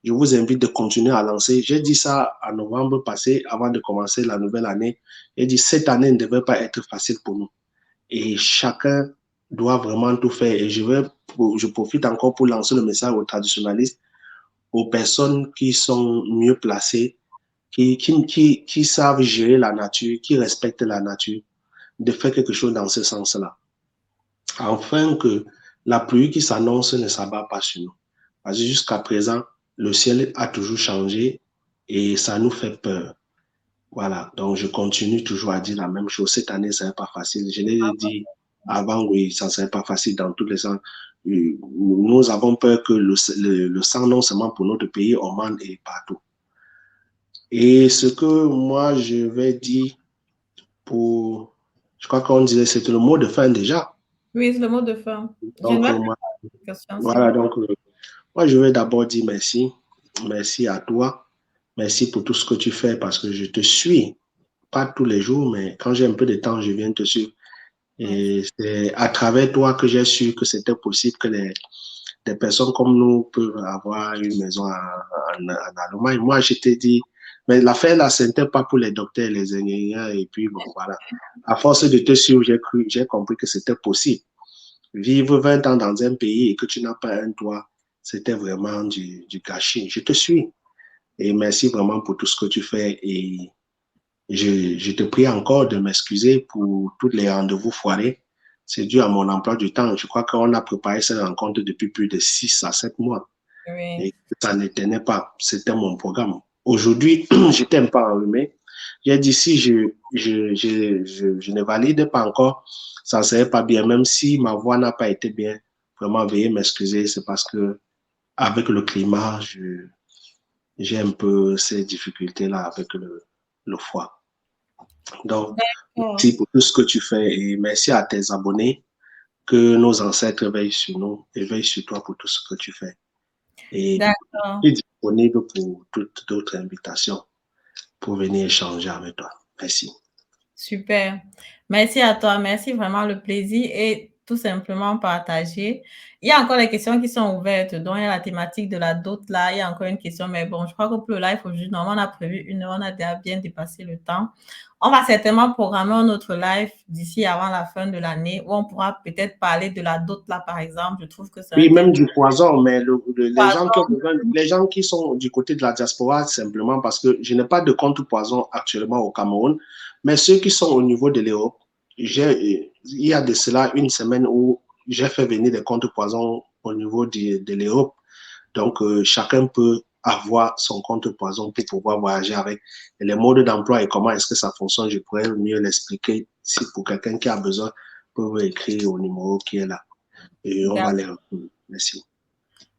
je vous invite de continuer à lancer. J'ai dit ça en novembre passé, avant de commencer la nouvelle année. J'ai dit, cette année ne devait pas être facile pour nous. Et chacun doit vraiment tout faire. Et je profite encore pour lancer le message aux traditionnalistes, aux personnes qui sont mieux placées, qui savent gérer la nature, qui respectent la nature, de faire quelque chose dans ce sens-là. Afin que la pluie qui s'annonce ne s'abat pas sur nous. Parce que jusqu'à présent, le ciel a toujours changé et ça nous fait peur. Voilà, donc je continue toujours à dire la même chose. Cette année, ça n'est pas facile. Je l'ai dit avant, oui, ça ne serait pas facile dans tous les sens. Nous avons peur que le sang, non seulement pour notre pays, augmente et partout. Et ce que moi, je vais dire pour, je crois qu'on disait, c'était le mot de fin déjà. Oui, c'est le mot de fin. Je ne Donc, vais pas moi, poser de questions, s'il voilà, vous plaît. donc, moi, je vais d'abord dire merci. Merci à toi. Merci pour tout ce que tu fais parce que je te suis, pas tous les jours, mais quand j'ai un peu de temps, je viens te suivre. Merci. Et c'est à travers toi que j'ai su que c'était possible que des personnes comme nous peuvent avoir une maison en Allemagne. Moi, je t'ai dit, mais l'affaire là, ce n'était pas pour les docteurs, les ingénieurs, et puis bon, voilà. À force de te suivre, j'ai compris que c'était possible. Vivre 20 ans dans un pays et que tu n'as pas un toit, c'était vraiment du gâchis. Je te suis. Et merci vraiment pour tout ce que tu fais. Et je te prie encore de m'excuser pour tous les rendez-vous foirés. C'est dû à mon emploi du temps. Je crois qu'on a préparé cette rencontre depuis plus de 6 à 7 mois. Oui. Et ça ne tenait pas. C'était mon programme. Aujourd'hui, j'étais un peu enrhumé. J'ai dit, si je ne valide pas encore, ça ne serait pas bien. Même si ma voix n'a pas été bien, vraiment, veuillez m'excuser. C'est parce que avec le climat, j'ai un peu ces difficultés-là avec le foie. Donc, D'accord. merci pour tout ce que tu fais et merci à tes abonnés, que nos ancêtres veillent sur nous et veillent sur toi pour tout ce que tu fais. Et D'accord. je suis disponible pour toutes d'autres invitations pour venir échanger avec toi. Merci. Super. Merci à toi. Merci vraiment le plaisir et tout simplement partager. Il y a encore des questions qui sont ouvertes. Donc, il y a la thématique de la dot là. Il y a encore une question, mais bon, je crois que pour le live aujourd'hui, normalement, on a prévu 1 heure. On a déjà bien dépassé le temps. On va certainement programmer un autre live d'ici avant la fin de l'année où on pourra peut-être parler de la dot là, par exemple. Je trouve que c'est un Oui, thème même du poison, mais les gens qui ont poison. besoin, les gens qui sont du côté de la diaspora, simplement parce que je n'ai pas de compte poison actuellement au Cameroun, mais ceux qui sont au niveau de l'Europe, il y a de cela une semaine où j'ai fait venir des comptes poison au niveau de l'Europe. Donc, chacun peut avoir son compte poison pour pouvoir voyager avec. Et les modes d'emploi et comment est-ce que ça fonctionne, je pourrais mieux l'expliquer si pour quelqu'un qui a besoin peut écrire au numéro qui est là. Et on va les retrouver. Merci.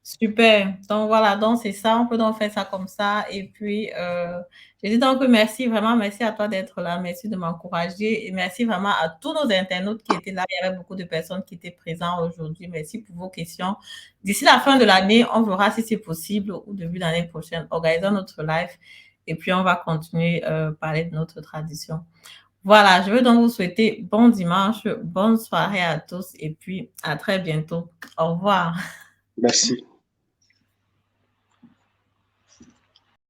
Super. Donc voilà, donc c'est ça, on peut donc faire ça comme ça. Et puis, je dis donc merci, vraiment merci à toi d'être là, merci de m'encourager et merci vraiment à tous nos internautes qui étaient là. Il y avait beaucoup de personnes qui étaient présentes aujourd'hui. Merci pour vos questions. D'ici la fin de l'année, on verra si c'est possible ou début de l'année prochaine, organisons notre live et puis on va continuer à parler de notre tradition. Voilà, je veux donc vous souhaiter bon dimanche, bonne soirée à tous et puis à très bientôt. Au revoir. Merci.